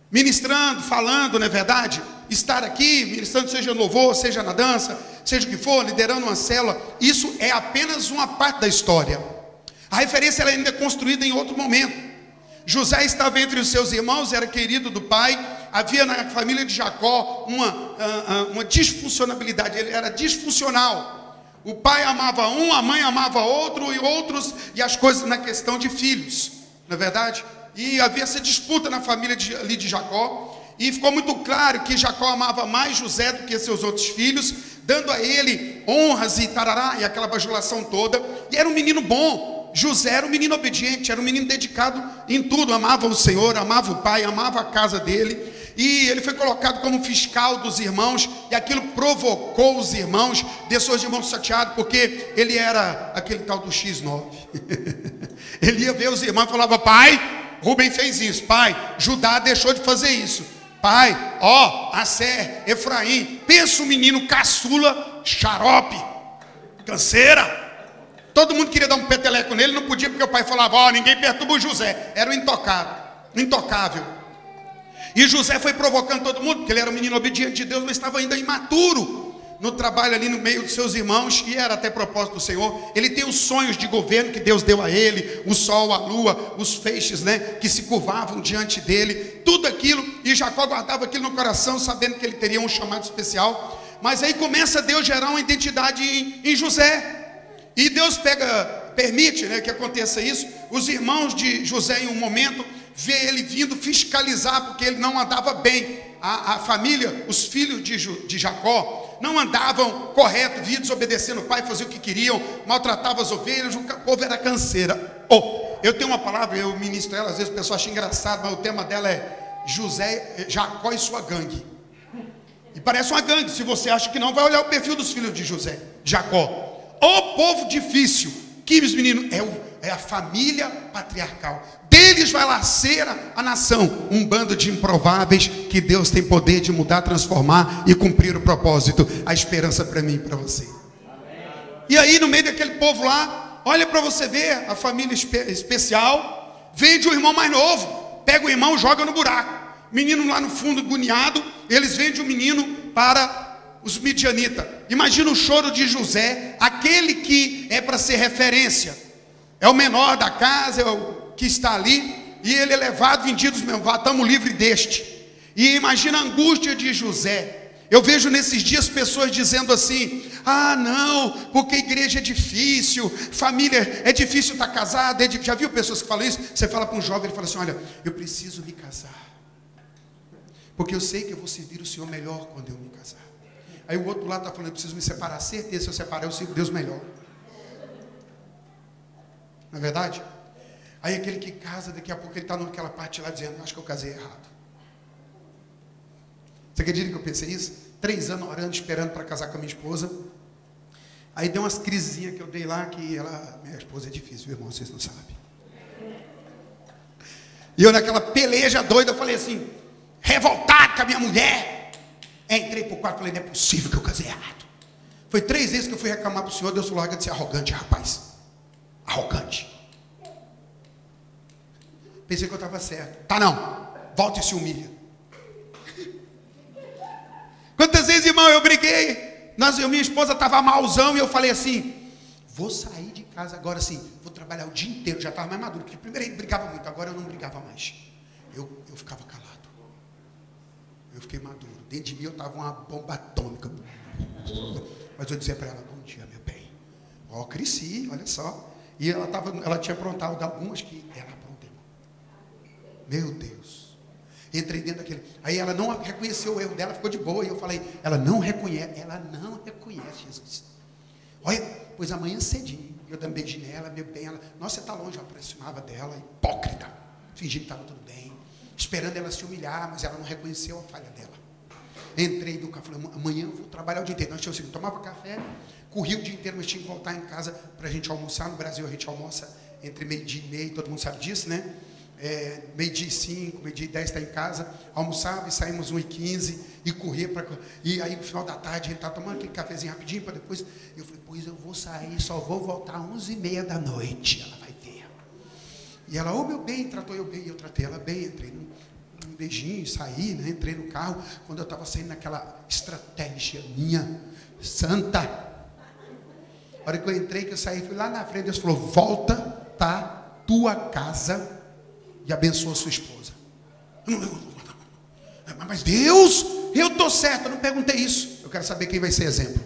ministrando, falando, não é verdade? Estar aqui, ministrando, seja no louvor, seja na dança, seja o que for, liderando uma célula. Isso é apenas uma parte da história. A referência ela ainda é construída em outro momento. José estava entre os seus irmãos, era querido do pai. Havia na família de Jacó uma disfuncionalidade, ele era disfuncional. O pai amava um, a mãe amava outro e outros, e as coisas na questão de filhos, não é verdade? E havia essa disputa na família de Jacó, e ficou muito claro que Jacó amava mais José do que seus outros filhos, dando a ele honras e tarará, e aquela bajulação toda, e era um menino bom. José era um menino obediente, era um menino dedicado em tudo, amava o Senhor, amava o pai, amava a casa dele, e ele foi colocado como fiscal dos irmãos, e aquilo provocou os irmãos, deixou os irmãos chateados, porque ele era aquele tal do X9, ele ia ver os irmãos e falava: pai, Rubem fez isso, pai, Judá deixou de fazer isso, pai, ó, Asser, Efraim, pensa um menino caçula, xarope, canseira. Todo mundo queria dar um peteleco nele, não podia, porque o pai falava: ó, ninguém perturba o José. Era o intocável. E José foi provocando todo mundo, porque ele era um menino obediente de Deus, mas estava ainda imaturo no trabalho ali no meio dos seus irmãos, e era até propósito do Senhor. Ele tem os sonhos de governo que Deus deu a ele, o sol, a lua, os feixes, né, que se curvavam diante dele, tudo aquilo, e Jacó guardava aquilo no coração, sabendo que ele teria um chamado especial. Mas aí começa Deus a gerar uma identidade em José. E Deus permite, né, que aconteça isso. Os irmãos de José, em um momento, vê ele vindo fiscalizar, porque ele não andava bem. A família, os filhos de Jacó, não andavam correto, vinham desobedecendo o pai, faziam o que queriam, maltratavam as ovelhas, o povo era canseira. Eu tenho uma palavra, eu ministro ela, às vezes o pessoal acha engraçado, mas o tema dela é Jacó e sua gangue. E parece uma gangue. Se você acha que não, vai olhar o perfil dos filhos de Jacó. O povo difícil, que meus meninos, é a família patriarcal. Deles vai nascer a nação, um bando de improváveis que Deus tem poder de mudar, transformar e cumprir o propósito, a esperança para mim e para você. Amém. E aí no meio daquele povo lá, olha para você ver a família especial, vende o irmão mais novo, pega o irmão, joga no buraco. Menino lá no fundo, agoniado, eles vendem o menino para os midianitas. Imagina o choro de José, aquele que é para ser referência, é o menor da casa, é o que está ali, e ele é levado, vendido, estamos livres deste. E imagina a angústia de José. Eu vejo nesses dias pessoas dizendo assim: ah não, porque a igreja é difícil, família é difícil estar casado. Já viu pessoas que falam isso? Você fala para um jovem, ele fala assim: olha, eu preciso me casar, porque eu sei que eu vou servir o Senhor melhor quando eu me casar. Aí o outro lado está falando: eu preciso me separar. Certeza, se eu separar, eu sirvo Deus melhor. Não é verdade? Aí aquele que casa, daqui a pouco ele está naquela parte lá dizendo: acho que eu casei errado. Você acredita que eu pensei isso? 3 anos orando, esperando para casar com a minha esposa. Aí deu umas crisezinhas que eu dei lá, que minha esposa é difícil, irmão, vocês não sabem. E eu naquela peleja doida, eu falei assim, revoltado com a minha mulher. Entrei para o quarto e falei: não é possível que eu casei errado. Foi 3 vezes que eu fui reclamar para o Senhor. Deus falou: larga de ser arrogante, rapaz. Arrogante. Pensei que eu estava certo. Tá não, volta e se humilha. vezes, irmão, eu briguei. Eu, minha esposa estava malzão e eu falei assim, vou sair de casa agora assim, vou trabalhar o dia inteiro. Já estava mais maduro, porque primeiro ele brigava muito, agora eu não brigava mais. Eu ficava calado. Eu fiquei maduro. Dentro de mim eu estava uma bomba atômica. Mas eu dizia para ela, bom dia, meu bem. Ó, cresci, olha só. E ela tinha aprontado algumas que ela aprontou. Meu Deus. Entrei dentro daquele. Aí ela não reconheceu o erro dela, ficou de boa. E eu falei, ela não reconhece Jesus. Olha, pois amanhã cedinho, eu dei um beijinho nela, meu bem, ela, nossa, você está longe, eu aproximava dela, hipócrita, fingi que estava tudo bem, esperando ela se humilhar, mas ela não reconheceu a falha dela. Entrei do café, falei, amanhã eu vou trabalhar o dia inteiro. Nós tínhamos assim, tomava café, corria o dia inteiro, mas tinha que voltar em casa para a gente almoçar. No Brasil a gente almoça entre 12:30, todo mundo sabe disso, né? 12:05, 12:10 está em casa, almoçava e saímos 1:15 e corria para. E aí no final da tarde a gente estava tomando aquele cafezinho rapidinho para depois. Eu falei, pois eu vou sair, só vou voltar às 11:30 da noite. Ela vai ver. E ela, meu bem, tratou eu bem, eu tratei ela bem, entrei num beijinho, saí, né? Entrei no carro, quando eu estava saindo naquela estratégia minha, santa. A hora que eu entrei, que eu saí, fui lá na frente, Deus falou, volta para tua casa e abençoa a sua esposa. Mas Deus, eu estou certo, eu não perguntei isso. Eu quero saber quem vai ser exemplo.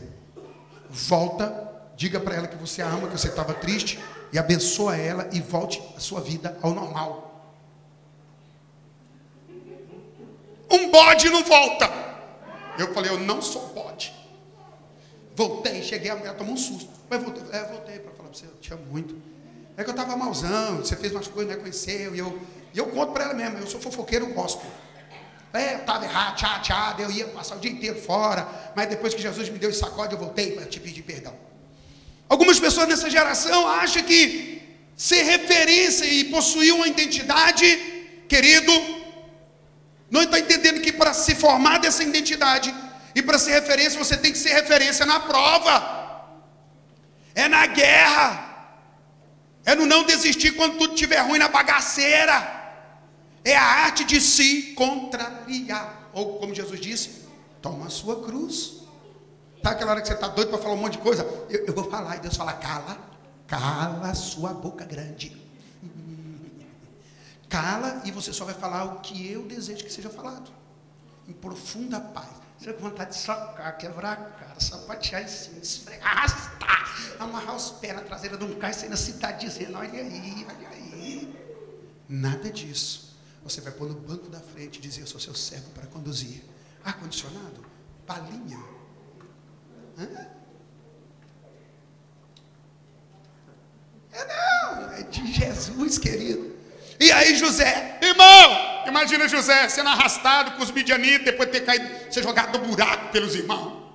Volta, diga para ela que você a ama, que você estava triste, e abençoa ela e volte a sua vida ao normal. Um bode não volta. Eu falei, eu não sou bode. Voltei, cheguei, a mulher tomou um susto. Mas voltei para falar para você, eu te amo muito. É que eu estava malzão, você fez umas coisas, não reconheceu, e eu conto para ela mesmo, eu sou fofoqueiro, eu gosto. Eu estava errado, chateado, eu ia passar o dia inteiro fora, mas depois que Jesus me deu esse sacode, eu voltei para te pedir perdão. Algumas pessoas nessa geração acham que ser referência e possuir uma identidade, querido, não está entendendo que para se formar dessa identidade e para ser referência, você tem que ser referência na prova, é na guerra, é no não desistir quando tudo estiver ruim, na bagaceira. É a arte de se contrariar. Ou como Jesus disse, toma a sua cruz. Tá aquela hora que você está doido para falar um monte de coisa? Eu vou falar, e Deus fala, cala a sua boca grande. Cala, e você só vai falar o que eu desejo que seja falado. Em profunda paz. Você vai com vontade de socar, quebrar a cara, sapatear em cima, esfregar, arrastar, amarrar os pés na traseira de um carro e sair na cidade dizendo, olha aí, olha aí. Nada disso. Você vai pôr no banco da frente e dizer, eu sou seu servo para conduzir. Ar-condicionado? Balinha? Não, é de Jesus, querido. E aí José, irmão, imagina José sendo arrastado com os midianitas, depois de ter caído, ser jogado no buraco pelos irmãos.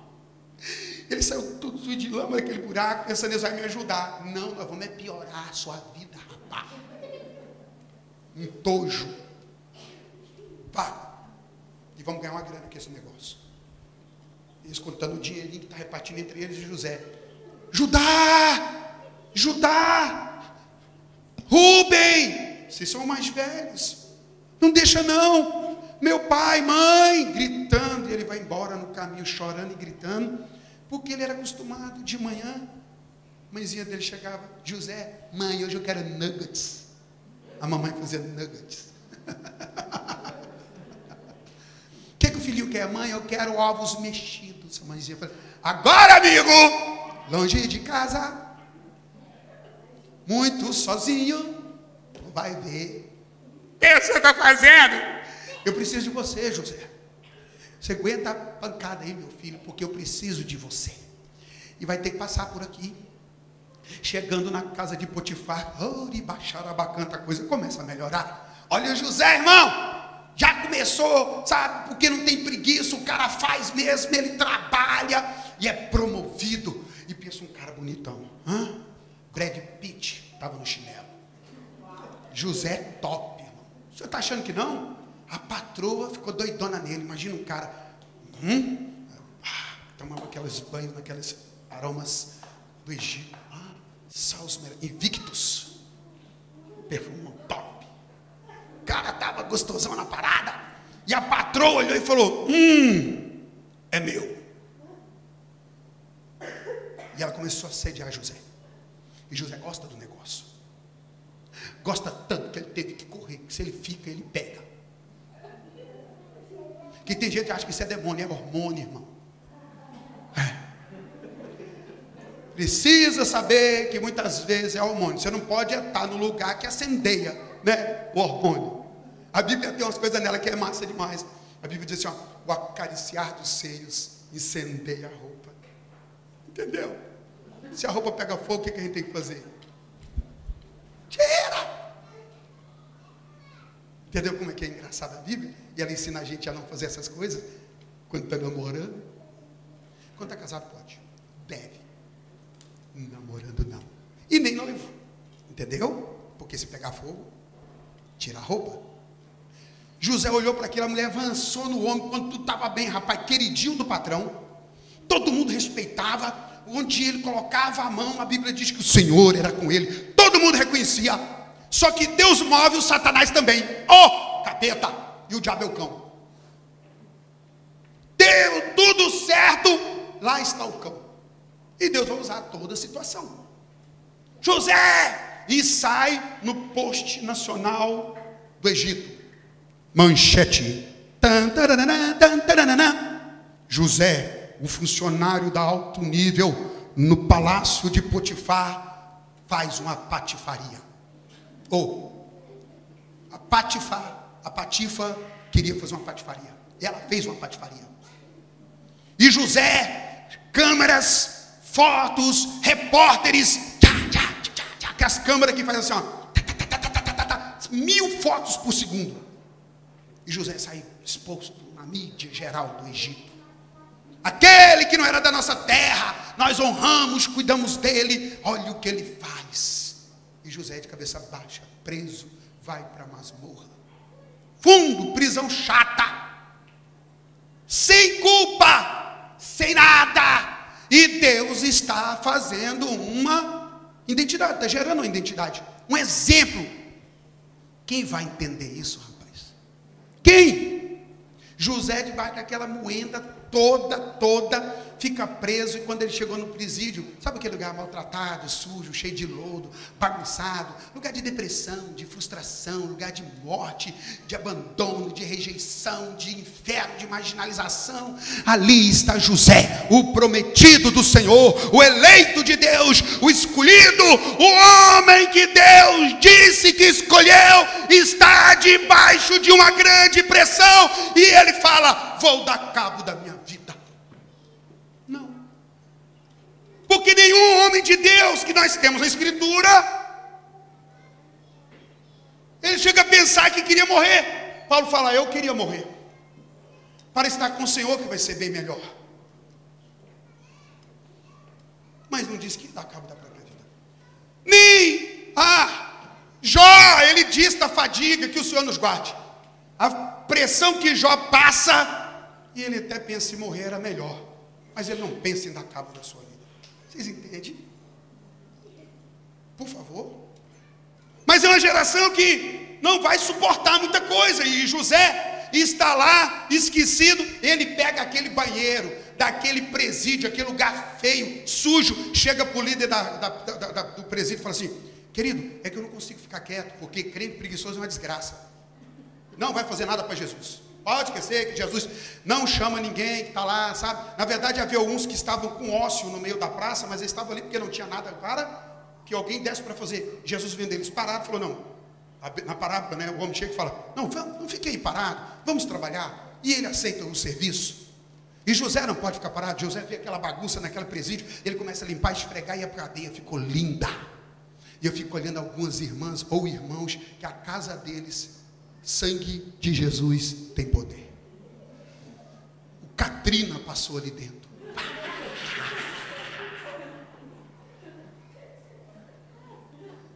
Ele saiu tudo sujo de lama daquele buraco, pensando, Deus vai me ajudar. Não, nós vamos piorar a sua vida, rapaz. Um tojo. Pá. E vamos ganhar uma grana com esse negócio. Eles contando o dinheirinho que está repartindo entre eles e José. Judá! Rubem! Vocês são mais velhos. Não deixa não. Meu pai, mãe, gritando. E ele vai embora no caminho chorando e gritando. Porque ele era acostumado de manhã. A mãezinha dele chegava. José, mãe, hoje eu quero nuggets. A mamãe fazia nuggets. O que o filhinho quer? Mãe, eu quero ovos mexidos. A mãezinha fala, agora, amigo, longe de casa, muito sozinho, tu vai ver. O que você está fazendo? Eu preciso de você, José. Você aguenta a pancada aí, meu filho, porque eu preciso de você. E vai ter que passar por aqui. Chegando na casa de Potifar, a coisa começa a melhorar. Olha o José, irmão. Já começou, sabe, porque não tem preguiça, o cara faz mesmo, ele trabalha e é promovido. E pensa um cara bonitão. Brad Pitt estava no chinelo. José top, irmão. Você está achando que não? A patroa ficou doidona nele. Imagina um cara. Tomava aqueles banhos, naqueles aromas do Egito. Invictus. Perfumão top. O cara estava gostosão na parada. E a patroa olhou e falou, é meu. E ela começou a assediar José. E José gosta do negócio. Gosta tanto que ele teve que correr. Que se ele fica, ele pega. Que tem gente que acha que isso é demônio, é hormônio, irmão. Precisa saber que muitas vezes é hormônio. Você não pode estar no lugar que acendeia, né, o hormônio. A Bíblia tem umas coisas nela que é massa demais. A Bíblia diz assim, ó, o acariciar dos seios incendeia a roupa. Entendeu? Se a roupa pega fogo, o que a gente tem que fazer? Tira! Entendeu como é que é engraçada a Bíblia? E ela ensina a gente a não fazer essas coisas quando está namorando. Quando está casado, pode. Deve. Namorando, não. E nem noivo. Entendeu? Porque se pegar fogo, tira a roupa. José olhou para aquilo, a mulher avançou no homem, quando tudo estava bem, rapaz, queridinho do patrão. Todo mundo respeitava. Onde ele colocava a mão, a Bíblia diz que o Senhor era com ele. Todo mundo reconhecia. Só que Deus move o Satanás também. Ó, capeta! E o diabo é o cão. Deu tudo certo, lá está o cão. E Deus vai usar toda a situação. José! E sai no poste nacional do Egito. Manchete. José, o funcionário da alto nível no palácio de Potifar, faz uma patifaria. Ou a Patifa queria fazer uma patifaria. Ela fez uma patifaria. E José, câmeras, fotos, repórteres, que as câmeras que fazem assim, ó, 1000 fotos por segundo. E José saiu exposto na mídia geral do Egito. Aquele que não era da nossa terra, nós honramos, cuidamos dele, olha o que ele faz. E José, de cabeça baixa, preso, vai para a masmorra. Fundo, prisão chata, sem culpa, sem nada. E Deus está fazendo uma identidade, está gerando uma identidade, um exemplo. Quem vai entender isso, rapaz? Quem? José, debaixo daquela moenda toda, fica preso. E quando ele chegou no presídio, sabe aquele lugar maltratado, sujo, cheio de lodo, bagunçado, lugar de depressão, de frustração, lugar de morte, de abandono, de rejeição, de inferno, de marginalização. Ali está José, o prometido do Senhor, o eleito de Deus, o escolhido, o homem que Deus disse que escolheu, está debaixo de uma grande pressão, e ele fala: vou dar cabo da minha vida. Não. Porque nenhum homem de Deus que nós temos na Escritura, ele chega a pensar que queria morrer. Paulo fala: eu queria morrer para estar com o Senhor, que vai ser bem melhor. Mas não disse que ia dar cabo da própria vida. Nem Jó, ele diz da fadiga, que o Senhor nos guarde. A pressão que Jó passa, e ele até pensa em morrer era melhor, mas ele não pensa em dar cabo da sua vida. Vocês entendem? Por favor. Mas é uma geração que não vai suportar muita coisa. E José está lá, esquecido. Ele pega aquele banheiro, daquele presídio, aquele lugar feio, sujo. Chega para o líder do presídio e fala assim: querido, é que eu não consigo ficar quieto, porque crente preguiçoso é uma desgraça. Não vai fazer nada para Jesus. Pode esquecer que Jesus não chama ninguém que está lá, sabe? Na verdade, havia alguns que estavam com ócio no meio da praça, mas eles estavam ali porque não tinha nada para que alguém desse para fazer. Jesus vendo eles pararam, falou: não. Na parábola, né, o homem chega e fala: não fique aí parado, vamos trabalhar. E ele aceita o serviço. E José não pode ficar parado. José vê aquela bagunça naquele presídio, ele começa a limpar, esfregar, e a cadeia ficou linda. E eu fico olhando algumas irmãs ou irmãos que a casa deles, sangue de Jesus tem poder. O Katrina passou ali dentro.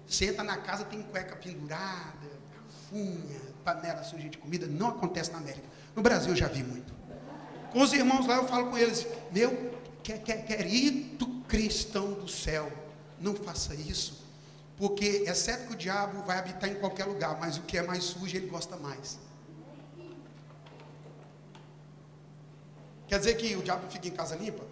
Senta na casa, tem cueca pendurada, cafunha, panela suja de comida. Não acontece na América. No Brasil eu já vi muito. Com os irmãos lá eu falo com eles: meu querido cristão do céu, não faça isso. Porque é certo que o diabo vai habitar em qualquer lugar, mas o que é mais sujo ele gosta mais. Quer dizer que o diabo fica em casa limpa?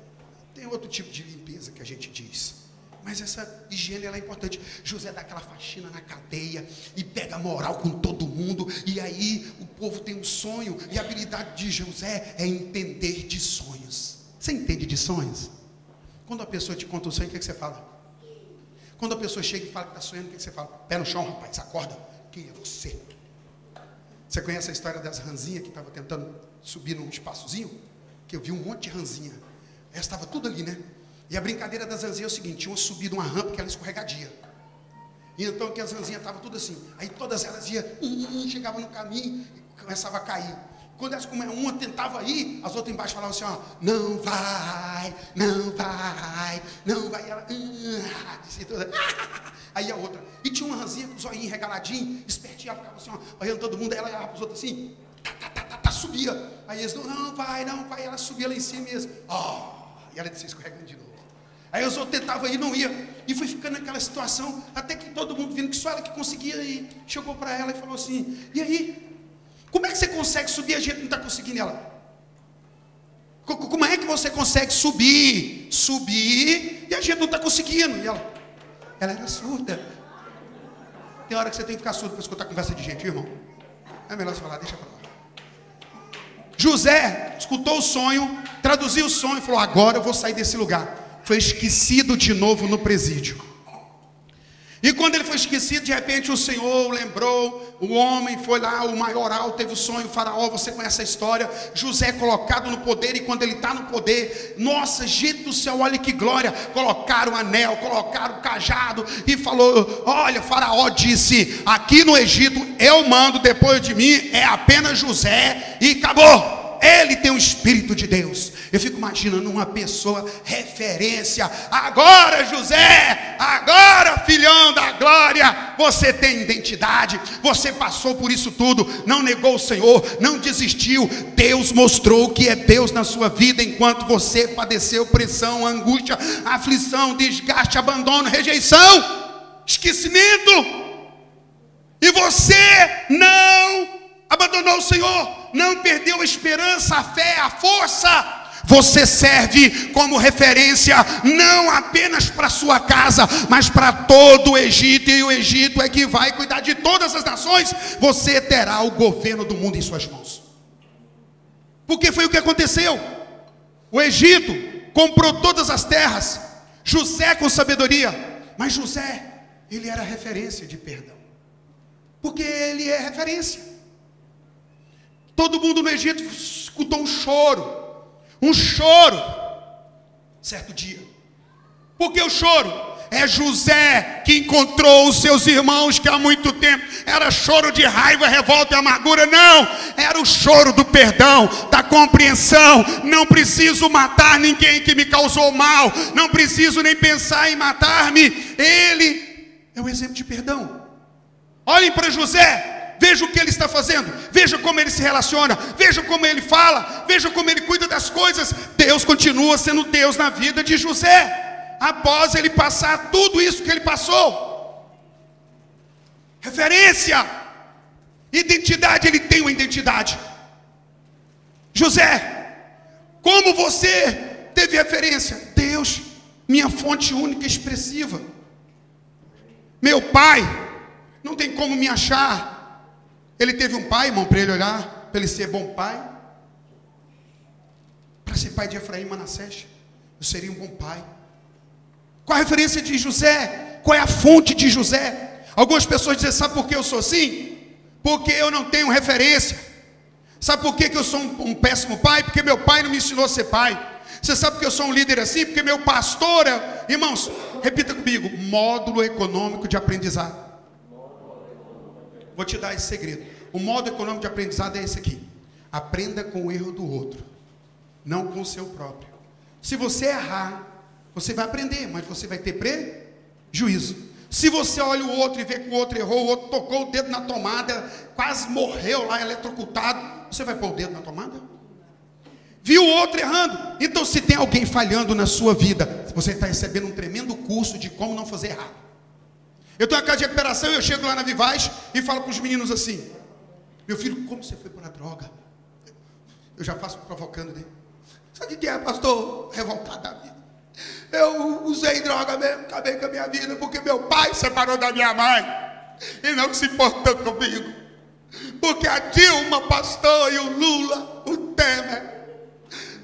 Tem outro tipo de limpeza que a gente diz. Mas essa higiene ela é importante. José dá aquela faxina na cadeia e pega moral com todo mundo. E aí o povo tem um sonho. E a habilidade de José é entender de sonhos. Você entende de sonhos? Quando a pessoa te conta um sonho, o que você fala? Quando a pessoa chega e fala que está sonhando, o que você fala? Pé no chão, rapaz, acorda. Quem é você? Você conhece a história das ranzinhas que estavam tentando subir num espaçozinho? Que eu vi um monte de ranzinha. Elas estavam tudo ali, né? E a brincadeira das ranzinhas é o seguinte: tinha uma subida, uma rampa que ela escorregadia. E então que as ranzinhas estavam tudo assim. Aí todas elas iam, chegavam no caminho e começavam a cair. Quando elas, uma tentava ir, as outras embaixo falavam assim, ó, não vai, não vai, não vai. E ela, aí a outra. E tinha uma ranzinha com os olhinhos regaladinhos, espertinha, ela ficava assim, ó, olhando todo mundo, aí ela olhava para os outros assim, subia. Aí eles, não vai, não vai. Ela subia lá em cima mesmo. E ela descia escorregando de novo. Aí os outros tentavam ir, não ia. E foi ficando naquela situação, até que todo mundo vindo que só ela que conseguia ir. Chegou para ela e falou assim, e aí? Como é que você consegue subir? A gente não está conseguindo ela. Como é que você consegue subir e a gente não está conseguindo? E ela era surda. Tem hora que você tem que ficar surdo para escutar conversa de gente, irmão. É melhor você falar, deixa para lá. José escutou o sonho, traduziu o sonho e falou, agora eu vou sair desse lugar. Foi esquecido de novo no presídio. E quando ele foi esquecido, de repente o Senhor o lembrou, o homem foi lá, o maioral teve o sonho, o faraó, você conhece a história, José é colocado no poder, e quando ele está no poder, nossa, gente do céu, olha que glória, colocaram o anel, colocaram o cajado, e falou, olha, faraó disse, aqui no Egito, eu mando, depois de mim, é apenas José, e acabou. Ele tem o Espírito de Deus. Eu fico imaginando uma pessoa, referência, agora José, agora filhão da glória, você tem identidade, você passou por isso tudo, não negou o Senhor, não desistiu, Deus mostrou que é Deus na sua vida, enquanto você padeceu pressão, angústia, aflição, desgaste, abandono, rejeição, esquecimento, e você não abandonou o Senhor, não perdeu a esperança, a fé, a força. Você serve como referência não apenas para sua casa, mas para todo o Egito, e o Egito é que vai cuidar de todas as nações. Você terá o governo do mundo em suas mãos. Porque foi o que aconteceu. O Egito comprou todas as terras, José com sabedoria, mas José, ele era referência de perdão, porque ele é referência. Todo mundo no Egito escutou um choro, certo dia. Por que o choro? É José que encontrou os seus irmãos que há muito tempo era choro de raiva, revolta e amargura. Não, era o choro do perdão, da compreensão. Não preciso matar ninguém que me causou mal, não preciso nem pensar em matar-me. Ele é um exemplo de perdão. Olhem para José. Veja o que ele está fazendo, veja como ele se relaciona, veja como ele fala, veja como ele cuida das coisas. Deus continua sendo Deus na vida de José, após ele passar tudo isso que ele passou. Referência, identidade, ele tem uma identidade. José, como você teve referência? Deus, minha fonte única e expressiva. Meu pai, não tem como me achar. Ele teve um pai, irmão, para ele olhar, para ele ser bom pai. Para ser pai de Efraim e Manassés, eu seria um bom pai. Qual a referência de José? Qual é a fonte de José? Algumas pessoas dizem, sabe por que eu sou assim? Porque eu não tenho referência. Sabe por que eu sou um péssimo pai? Porque meu pai não me ensinou a ser pai. Você sabe por que eu sou um líder assim? Porque meu pastor, irmãos, repita comigo, módulo econômico de aprendizado. Vou te dar esse segredo. O modo econômico de aprendizado é esse aqui. Aprenda com o erro do outro, não com o seu próprio. Se você errar, você vai aprender, mas você vai ter prejuízo. Se você olha o outro e vê que o outro errou, o outro tocou o dedo na tomada, quase morreu lá eletrocutado, você vai pôr o dedo na tomada? Viu o outro errando? Então, se tem alguém falhando na sua vida, você está recebendo um tremendo curso de como não fazer errado. Eu estou na casa de recuperação e eu chego lá na Vivaz e falo para os meninos assim, meu filho, como você foi por a droga? Eu já faço provocando, né? Sabe o que é, pastor? Revoltado da vida. Eu usei droga mesmo, acabei com a minha vida, porque meu pai separou da minha mãe e não se importou comigo. Porque a Dilma, pastor, e o Lula, o Temer.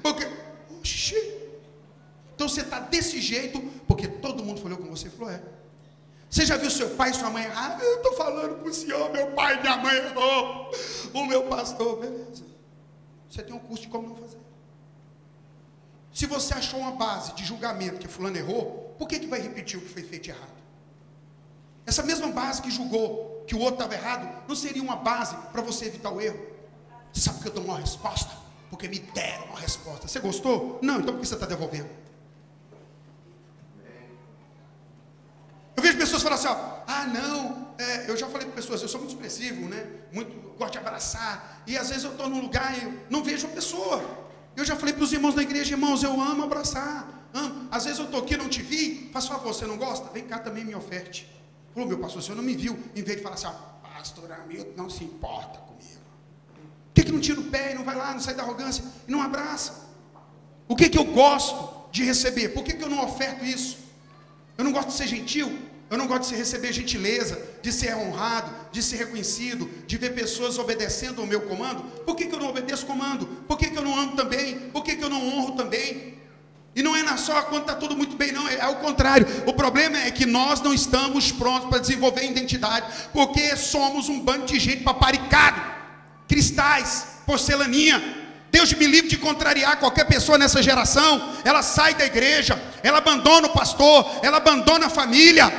Porque, oxi. Então você está desse jeito, porque todo mundo falou com você e falou, Você já viu seu pai e sua mãe errar? Eu estou falando com o senhor, meu pai e minha mãe errou. O meu pastor, beleza. Você tem um curso de como não fazer. Se você achou uma base de julgamento que fulano errou, por que vai repetir o que foi feito errado? Essa mesma base que julgou que o outro estava errado, não seria uma base para você evitar o erro? Você sabe que eu dou uma resposta? Porque me deram uma resposta. Você gostou? Não, então por que você está devolvendo? Eu vejo pessoas falar assim, não, eu já falei para pessoas, eu sou muito expressivo, né? Gosto de abraçar, e às vezes eu estou num lugar e eu não vejo a pessoa. Eu já falei para os irmãos da igreja, irmãos, eu amo abraçar, amo. Às vezes eu estou aqui, não te vi, faz favor, você não gosta? Vem cá também me oferte. Falou, meu pastor, o senhor não me viu, em vez de falar assim, pastor Hamilton não se importa comigo. Por que não tira o pé e não vai lá, não sai da arrogância e não abraça? O que eu gosto de receber? Por que eu não oferto isso? Eu não gosto de ser gentil, eu não gosto de receber gentileza, de ser honrado, de ser reconhecido, de ver pessoas obedecendo ao meu comando. Por que eu não obedeço o comando? Por que eu não amo também? Por que eu não honro também? E não é só quando está tudo muito bem, não, é ao contrário. O problema é que nós não estamos prontos para desenvolver identidade, porque somos um bando de gente paparicado, cristais, porcelaninha. Deus me livre de contrariar qualquer pessoa nessa geração. Ela sai da igreja, ela abandona o pastor, ela abandona a família,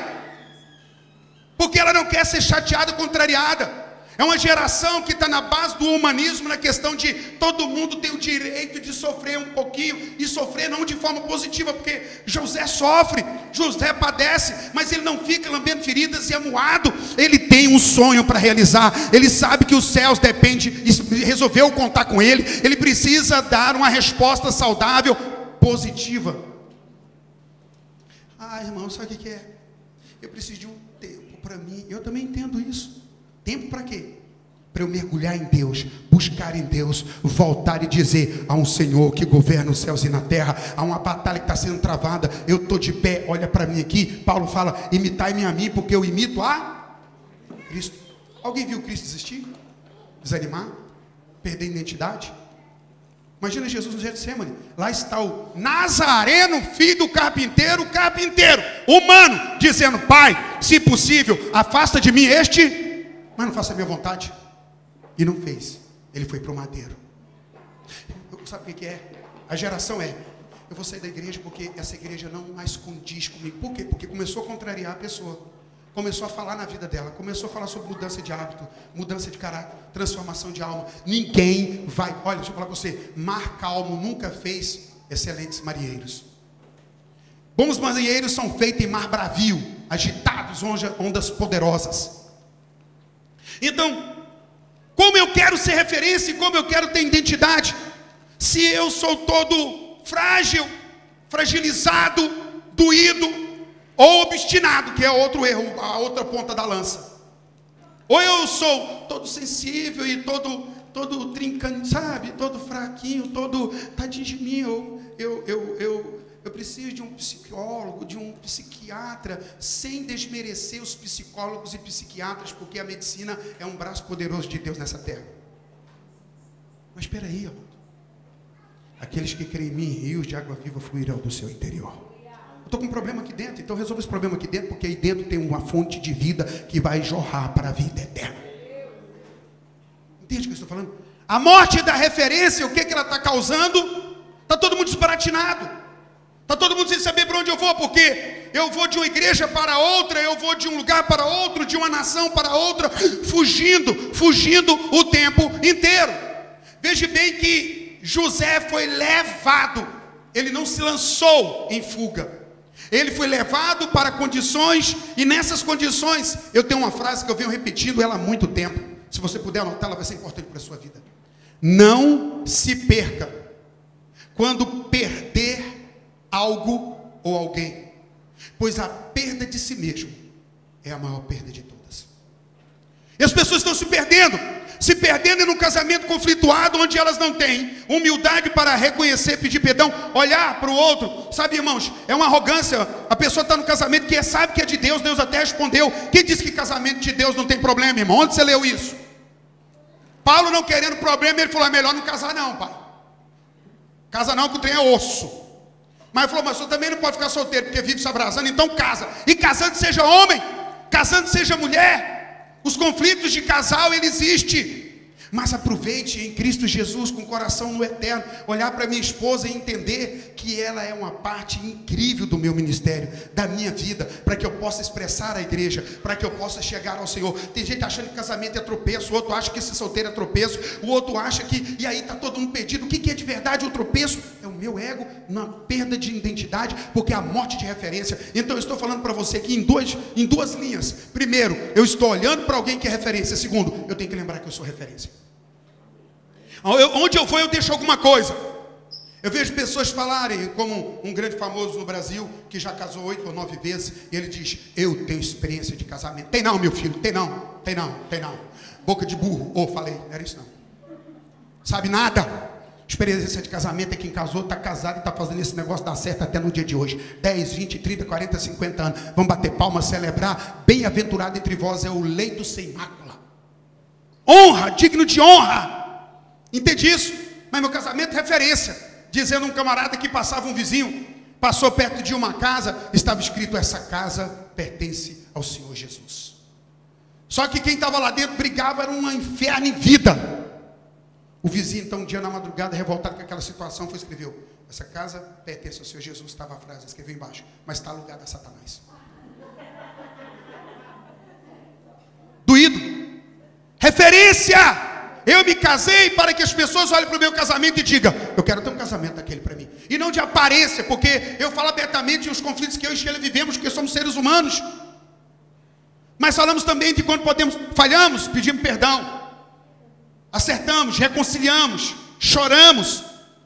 porque ela não quer ser chateada, contrariada. É uma geração que está na base do humanismo, na questão de todo mundo tem o direito de sofrer um pouquinho, e sofrer não de forma positiva, porque José sofre, José padece, mas ele não fica lambendo feridas e amuado. Ele tem um sonho para realizar, ele sabe que os céus dependem, resolveu contar com ele, ele precisa dar uma resposta saudável, positiva. Irmão, sabe o que é? Eu preciso de um tempo para mim. Eu também entendo isso. Tempo para quê? Para eu mergulhar em Deus, buscar em Deus, voltar e dizer: há um Senhor que governa os céus e na terra, há uma batalha que está sendo travada, eu estou de pé, olha para mim aqui. Paulo fala: imitai-me a mim, porque eu imito a Cristo. Alguém viu Cristo desistir? Desanimar? Perder a identidade? Imagina Jesus no Getsemane, lá está o Nazareno, filho do carpinteiro, humano, dizendo: Pai, se possível, afasta de mim este, mas não faça a minha vontade. E não fez, ele foi para o madeiro. Sabe o que é? A geração eu vou sair da igreja porque essa igreja não mais condiz comigo. Por quê? Porque começou a contrariar a pessoa, começou a falar na vida dela, começou a falar sobre mudança de hábito, mudança de caráter, transformação de alma. Ninguém vai, olha, deixa eu falar para você, mar calmo nunca fez excelentes marinheiros. Bons marinheiros são feitos em mar bravio, agitados, ondas poderosas. Então, como eu quero ser referência e como eu quero ter identidade, se eu sou todo frágil, fragilizado, doído, ou obstinado, que é outro erro, a outra ponta da lança. Ou eu sou todo sensível e todo trincante, sabe? Todo fraquinho, todo tadinho de mim. Eu preciso de um psicólogo, de um psiquiatra, sem desmerecer os psicólogos e psiquiatras, porque a medicina é um braço poderoso de Deus nessa terra. Mas espera aí, amor. Aqueles que creem em mim, rios de água viva fluirão do seu interior. Eu estou com um problema aqui dentro, então resolva esse problema aqui dentro, porque aí dentro tem uma fonte de vida que vai jorrar para a vida eterna. Entende o que eu estou falando? A morte da referência, o que ela está causando? Está todo mundo desbaratinado. Está todo mundo sem saber para onde eu vou, porque eu vou de uma igreja para outra, eu vou de um lugar para outro, de uma nação para outra, fugindo o tempo inteiro. Veja bem que José foi levado, ele não se lançou em fuga. Ele foi levado para condições, e nessas condições, eu tenho uma frase que eu venho repetindo ela há muito tempo. Se você puder anotar, ela vai ser importante para a sua vida. Não se perca quando perder algo ou alguém, pois a perda de si mesmo é a maior perda de todas. E as pessoas estão se perdendo se perdendo em um casamento conflituado, onde elas não têm humildade para reconhecer, pedir perdão, olhar para o outro. Sabe, irmãos, é uma arrogância. A pessoa está no casamento que sabe que é de Deus, Deus até respondeu. Quem disse que casamento de Deus não tem problema, irmão? Onde você leu isso? Paulo, não querendo problema, ele falou: é melhor não casar não, pai. Casa não, que o trem é osso. Mas ele falou: mas você também não pode ficar solteiro, porque vive se abraçando, então casa. E casando seja homem, casando seja mulher. Os conflitos de casal, ele existe. Mas aproveite em Cristo Jesus com o coração no eterno. Olhar para minha esposa e entender que ela é uma parte incrível do meu ministério, da minha vida, para que eu possa expressar a igreja, para que eu possa chegar ao Senhor. Tem gente achando que casamento é tropeço, o outro acha que esse solteiro é tropeço, o outro acha que, e aí está todo mundo perdido. O que é de verdade o tropeço? É o meu ego, uma perda de identidade, porque é a morte de referência. Então eu estou falando para você aqui em duas linhas. Primeiro, eu estou olhando para alguém que é referência. Segundo, eu tenho que lembrar que eu sou referência. Onde eu vou, eu deixo alguma coisa. Eu vejo pessoas falarem, como um grande famoso no Brasil, que já casou 8 ou 9 vezes, e ele diz: eu tenho experiência de casamento. Tem não, meu filho, tem não. Boca de burro. Falei, não era isso não. Sabe nada. Experiência de casamento é quem casou, está casado e está fazendo esse negócio dar certo até no dia de hoje. 10, 20, 30, 40, 50 anos. Vamos bater palmas, celebrar. Bem-aventurado entre vós é o leito sem mácula. Honra, digno de honra. Entendi isso. Mas meu casamento é referência. Dizendo um camarada que passava, um vizinho, passou perto de uma casa, estava escrito: essa casa pertence ao Senhor Jesus. Só que quem estava lá dentro brigava, era um inferno em vida. O vizinho, então, um dia na madrugada, revoltado com aquela situação, foi e escreveu: essa casa pertence ao Senhor Jesus. Estava a frase, escreveu embaixo: mas está alugada a Satanás. Doído. Referência. Eu me casei para que as pessoas olhem para o meu casamento e digam: eu quero ter um casamento daquele para mim. E não de aparência, porque eu falo abertamente os conflitos que eu e Sheila vivemos, porque somos seres humanos. Mas falamos também de quando falhamos, pedimos perdão. Acertamos, reconciliamos, choramos.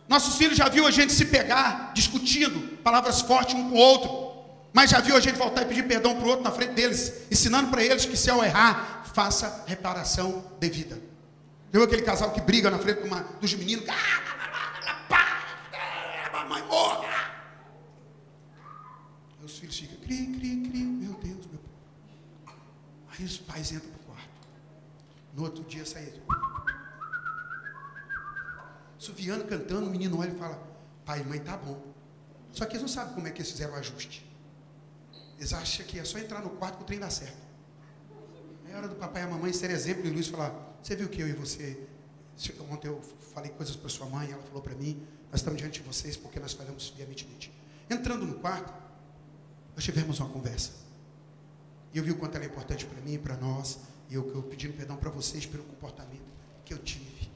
Nossos filhos já viram a gente se pegar, discutindo, palavras fortes um com o outro. Mas já viu a gente voltar e pedir perdão para o outro na frente deles, ensinando para eles que se ao errar, faça reparação devida. Viu aquele casal que briga na frente dos meninos? Mamãe morra. Aí os filhos ficam: cri, meu Deus, meu pai. Aí os pais entram para o quarto. No outro dia saíram. Suviano cantando, o menino olha e fala: pai e mãe, tá bom. Só que eles não sabem como é que eles fizeram o ajuste. Eles acham que é só entrar no quarto que o trem dá certo. É hora do papai e a mamãe ser exemplo, e Luiz falar: você viu que eu e você, ontem eu falei coisas para sua mãe, ela falou para mim, nós estamos diante de vocês porque nós falamos veementemente. Entrando no quarto, nós tivemos uma conversa. E eu vi o quanto ela é importante para mim e para nós, e eu pedindo perdão para vocês pelo comportamento que eu tive.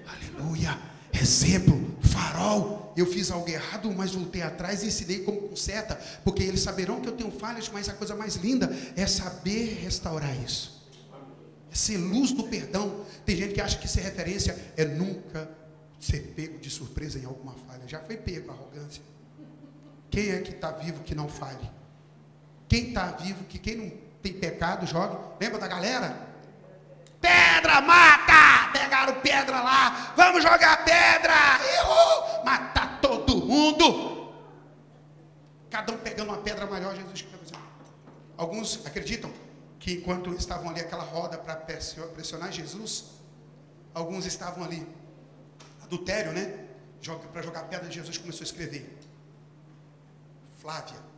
Aleluia, exemplo, farol. Eu fiz algo errado, mas voltei atrás e ensinei como conserta, porque eles saberão que eu tenho falhas, mas a coisa mais linda é saber restaurar isso. É ser luz do perdão. Tem gente que acha que ser referência é nunca ser pego de surpresa em alguma falha. Já foi pego a arrogância. Quem é que está vivo que não fale? Quem está vivo que quem não tem pecado joga? Lembra da galera? Pedra, mata! Pegaram pedra lá. Vamos jogar pedra! Matar todo mundo. Cada um pegando uma pedra maior. Jesus Cristo. Alguns acreditam que enquanto estavam ali aquela roda para pressionar Jesus, alguns estavam ali, adultério, né? Para jogar pedra, Jesus começou a escrever: Flávia.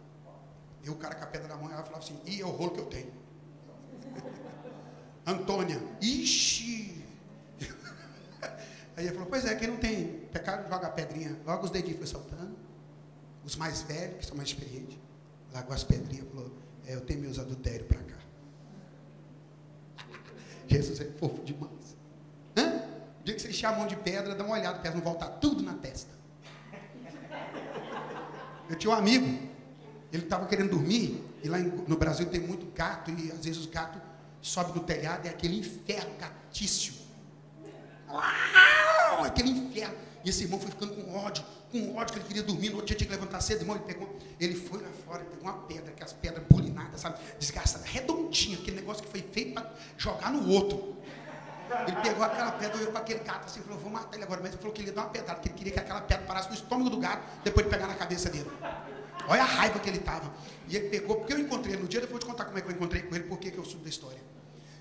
E o cara com a pedra na mão, ela falava assim: é o rolo que eu tenho. Antônia, ixi. Aí ele falou: pois é, quem não tem pecado joga a pedrinha. Logo os dedinhos foi soltando. Os mais velhos, que são mais experientes, largou as pedrinhas e falou: eu tenho meus adultérios para cá. Jesus é fofo demais. O dia que você encher a mão de pedra, dá uma olhada para não voltar tudo na testa. Eu tinha um amigo, ele estava querendo dormir, e lá no Brasil tem muito gato, e às vezes os gatos sobem no telhado, é aquele inferno gatício. Uau, aquele inferno. E esse irmão foi ficando com ódio, com ódio, que ele queria dormir, no outro dia tinha que levantar cedo, irmão, ele foi lá fora, ele pegou uma pedra, aquelas pedras bulinadas, sabe, desgastadas, redondinha, aquele negócio que foi feito para jogar no outro. Ele pegou aquela pedra, olhou para aquele gato assim, falou, vou matar ele agora, mas ele falou que ele ia dar uma pedrada, que ele queria que aquela pedra parasse no estômago do gato, depois de pegar na cabeça dele. Olha a raiva que ele estava. E ele pegou, porque eu encontrei ele no dia, depois eu vou te contar como é que eu encontrei com ele, porque que eu soube da história.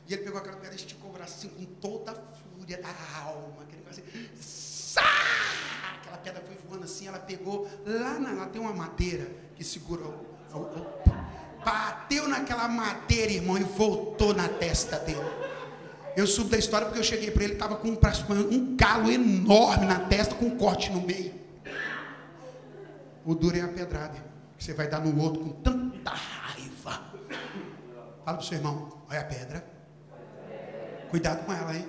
E ele pegou aquela pedra e esticou o braço assim, com toda a fúria da alma, aquele negócio assim, aquela pedra foi voando assim, ela pegou, lá tem uma madeira que segura bateu naquela madeira, irmão, e voltou na testa dele. Eu soube da história porque eu cheguei para ele, estava com um calo enorme na testa, com um corte no meio. O duro é a pedrada, irmão, que você vai dar no outro com tanta raiva. Fala para o seu irmão, olha a pedra. Cuidado com ela, hein?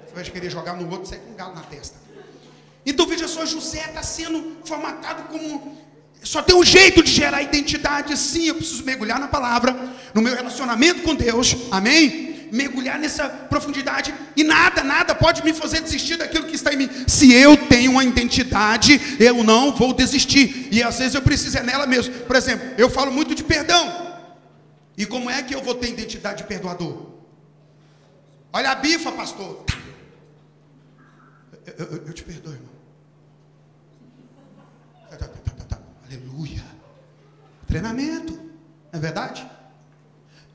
Você vai querer jogar no outro, sai com um galo na testa. Então veja só, José está sendo formatado como... Só tem um jeito de gerar identidade. Sim, eu preciso mergulhar na palavra, no meu relacionamento com Deus, amém? Mergulhar nessa profundidade, e nada pode me fazer desistir daquilo que está em mim. Se eu tenho uma identidade, eu não vou desistir, e às vezes eu preciso nela mesmo. Por exemplo, eu falo muito de perdão, e como é que eu vou ter identidade de perdoador? Olha a bifa, pastor. Eu te perdoo, irmão. Aleluia. Treinamento, não é verdade?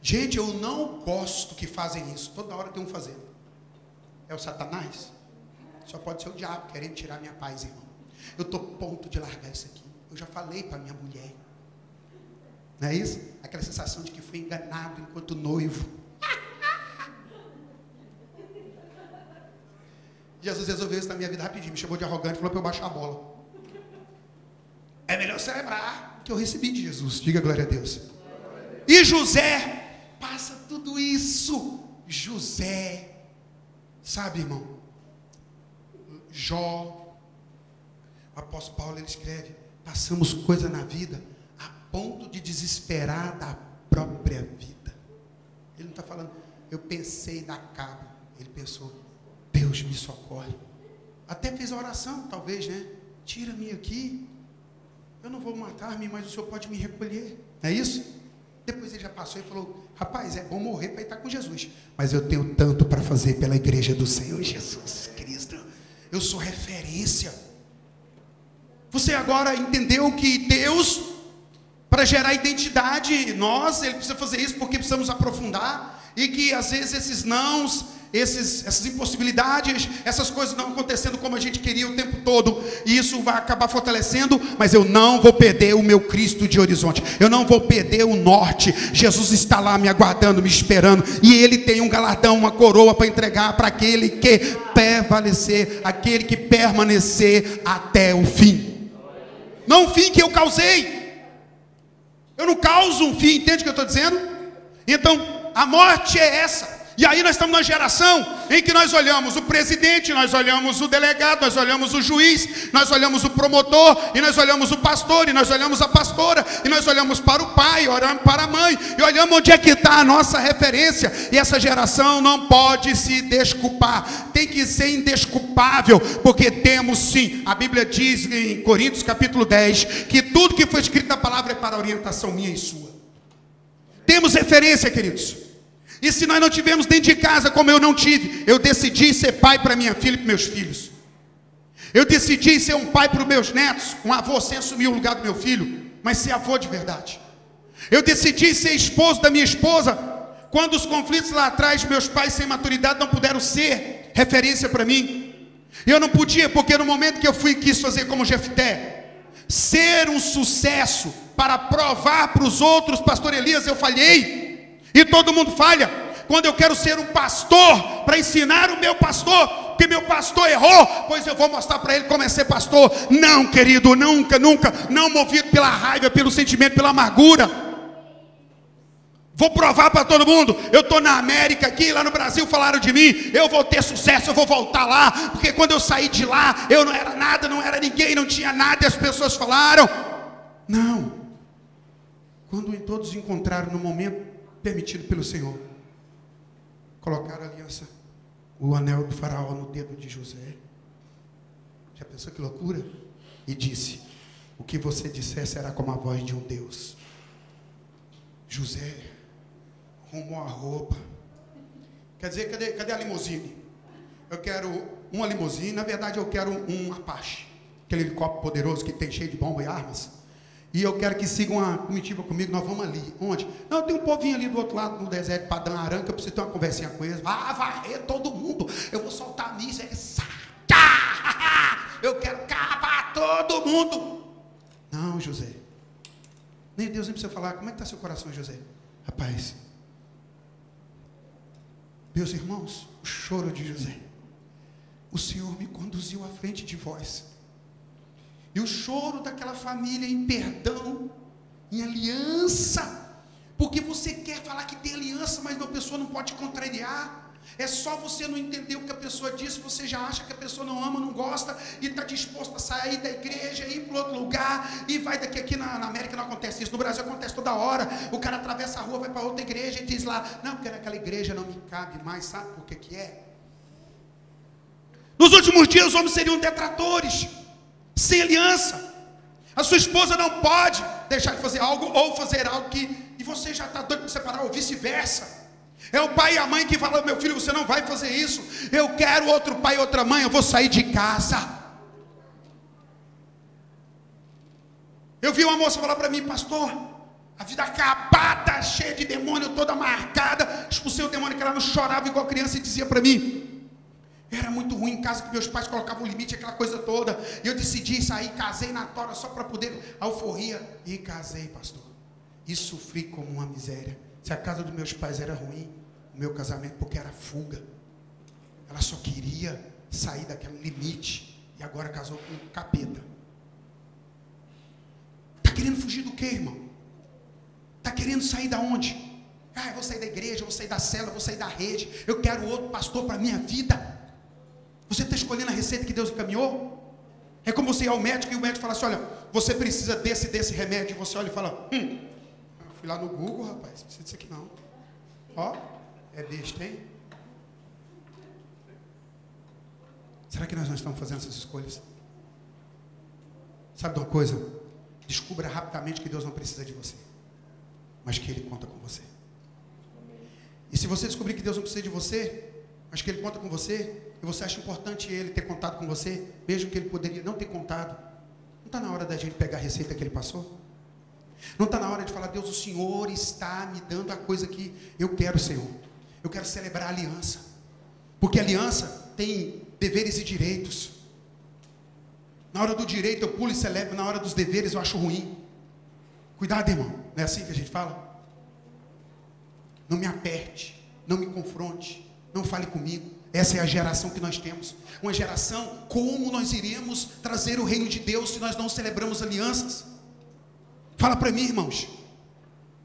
Gente, eu não gosto que fazem isso. Toda hora tem um fazendo. É o Satanás? Só pode ser o diabo querendo tirar minha paz, irmão. Eu estou a ponto de largar isso aqui. Eu já falei para minha mulher. Não é isso? Aquela sensação de que fui enganado enquanto noivo. Jesus resolveu isso na minha vida rapidinho. Me chamou de arrogante e falou para eu baixar a bola. É melhor celebrar que eu recebi de Jesus. Diga glória a Deus. E José passa tudo isso. José, sabe, irmão? Jó, o apóstolo Paulo, ele escreve, passamos coisa na vida a ponto de desesperar da própria vida. Ele não está falando, eu pensei na cabo. Ele pensou, Deus me socorre. Até fez a oração, talvez, né? Tira-me aqui. Eu não vou matar-me, mas o Senhor pode me recolher. É isso? Depois ele já passou e falou, rapaz, é bom morrer para estar com Jesus, mas eu tenho tanto para fazer pela igreja do Senhor Jesus Cristo. Eu sou referência. Você agora entendeu que Deus, para gerar identidade, ele precisa fazer isso porque precisamos aprofundar, e que às vezes esses nãos, essas impossibilidades, essas coisas não acontecendo como a gente queria o tempo todo, e isso vai acabar fortalecendo, mas eu não vou perder o meu Cristo de horizonte, eu não vou perder o norte. Jesus está lá me aguardando, me esperando, e Ele tem um galardão, uma coroa para entregar para aquele que prevalecer, aquele que permanecer até o fim. Não o fim que eu causei, eu não causo um fim, entende o que eu estou dizendo? Então a morte é essa. E aí nós estamos numa geração em que nós olhamos o presidente, nós olhamos o delegado, nós olhamos o juiz, nós olhamos o promotor, e nós olhamos o pastor, e nós olhamos a pastora, e nós olhamos para o pai, olhamos para a mãe, e olhamos onde é que está a nossa referência. E essa geração não pode se desculpar, tem que ser indesculpável, porque temos sim, a Bíblia diz em Coríntios capítulo 10, que tudo que foi escrito na palavra é para orientação minha e sua. Temos referência, queridos. E se nós não tivemos dentro de casa, como eu não tive, eu decidi ser pai para minha filha e para meus filhos. Eu decidi ser um pai para os meus netos, um avô sem assumir o lugar do meu filho, mas ser avô de verdade. Eu decidi ser esposo da minha esposa, quando os conflitos lá atrás, meus pais sem maturidade não puderam ser referência para mim. Eu não podia, porque no momento que eu quis fazer como Jefté, ser um sucesso para provar para os outros, pastor Elias, eu falhei. E todo mundo falha. Quando eu quero ser um pastor, para ensinar o meu pastor, que meu pastor errou, pois eu vou mostrar para ele como é ser pastor. Não, querido, nunca, não movido pela raiva, pelo sentimento, pela amargura. Vou provar para todo mundo. Eu estou na América aqui, lá no Brasil falaram de mim, eu vou ter sucesso, eu vou voltar lá, porque quando eu saí de lá, eu não era nada, não era ninguém, não tinha nada, e as pessoas falaram. Não. Quando todos encontraram no momento permitido pelo Senhor, colocaram a aliança, o anel do faraó no dedo de José. Já pensou que loucura? e disse: o que você disser será como a voz de um Deus. José arrumou a roupa. Quer dizer, cadê a limusine? Eu quero uma limusine, na verdade eu quero um Apache, aquele helicóptero poderoso que tem cheio de bomba e armas. E eu quero que sigam uma comitiva comigo, nós vamos ali. Onde? Não, tem um povinho ali do outro lado, no deserto de Padã Aram, que eu preciso ter uma conversinha com eles. Varrer todo mundo. Eu vou soltar a missa. Eu quero acabar todo mundo. Não, José. Nem Deus nem precisa falar. Como é que está seu coração, José? Rapaz, meus irmãos, o choro de José. O Senhor me conduziu à frente de vós. E o choro daquela família em perdão, em aliança. Porque você quer falar que tem aliança, mas a pessoa não pode contrariar. É só você não entender o que a pessoa disse, você já acha que a pessoa não ama, não gosta, e está disposto a sair da igreja, ir para outro lugar, e vai daqui. Aqui na América não acontece isso, no Brasil acontece toda hora. O cara atravessa a rua, vai para outra igreja e diz lá: não, porque naquela igreja não me cabe mais. Sabe por que é? Nos últimos dias os homens seriam detratores, sem aliança. A sua esposa não pode deixar de fazer algo, ou fazer algo e você já está doido para separar, ou vice-versa. É o pai e a mãe que falam: meu filho, você não vai fazer isso. Eu quero outro pai e outra mãe, eu vou sair de casa. Eu vi uma moça falar para mim: pastor, a vida acabada, cheia de demônio, toda marcada. Expulsei o demônio, que ela não chorava igual criança, e dizia para mim: era muito ruim em casa, que meus pais colocavam um limite, aquela coisa toda. E eu decidi sair, casei na tora só para poder alforria. E casei, pastor. E sofri como uma miséria. Se a casa dos meus pais era ruim, o meu casamento, porque era fuga. Ela só queria sair daquele limite. E agora casou com um capeta. Está querendo fugir do quê, irmão? Está querendo sair da onde? Eu vou sair da igreja, eu vou sair da cela, eu vou sair da rede. Eu quero outro pastor para a minha vida. Você está escolhendo a receita que Deus encaminhou? É como você ir ao médico e o médico fala assim: olha, você precisa desse remédio. E você olha e fala: fui lá no Google, rapaz, não precisa disso aqui não. Ó, é besta, hein? Será que nós não estamos fazendo essas escolhas? Sabe de uma coisa? Descubra rapidamente que Deus não precisa de você, mas que Ele conta com você. E se você descobrir que Deus não precisa de você, mas que Ele conta com você, e você acha importante Ele ter contado com você, mesmo que Ele poderia não ter contado, não está na hora da gente pegar a receita que Ele passou? Não está na hora de falar: Deus, o Senhor está me dando a coisa que eu quero, Senhor. Eu quero celebrar a aliança, porque a aliança tem deveres e direitos. Na hora do direito eu pulo e celebro, na hora dos deveres eu acho ruim. Cuidado, irmão, não é assim que a gente fala? Não me aperte, não me confronte, não fale comigo. Essa é a geração que nós temos. Uma geração, como nós iremos trazer o reino de Deus se nós não celebramos alianças? Fala para mim, irmãos.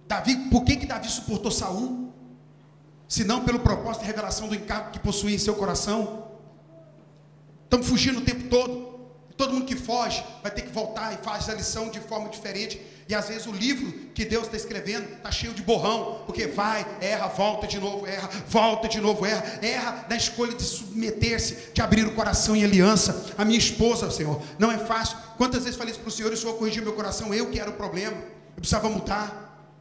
Davi, por que Davi suportou Saul? Se não pelo propósito e revelação do encargo que possuía em seu coração. Estamos fugindo o tempo todo. Todo mundo que foge vai ter que voltar e faz a lição de forma diferente. E às vezes o livro que Deus está escrevendo está cheio de borrão, porque vai, erra, volta de novo, erra, volta de novo, erra na escolha de submeter-se, de abrir o coração em aliança. A minha esposa, Senhor, não é fácil. Quantas vezes falei isso para o Senhor e o Senhor corrigiu meu coração? Eu que era o problema, eu precisava mudar,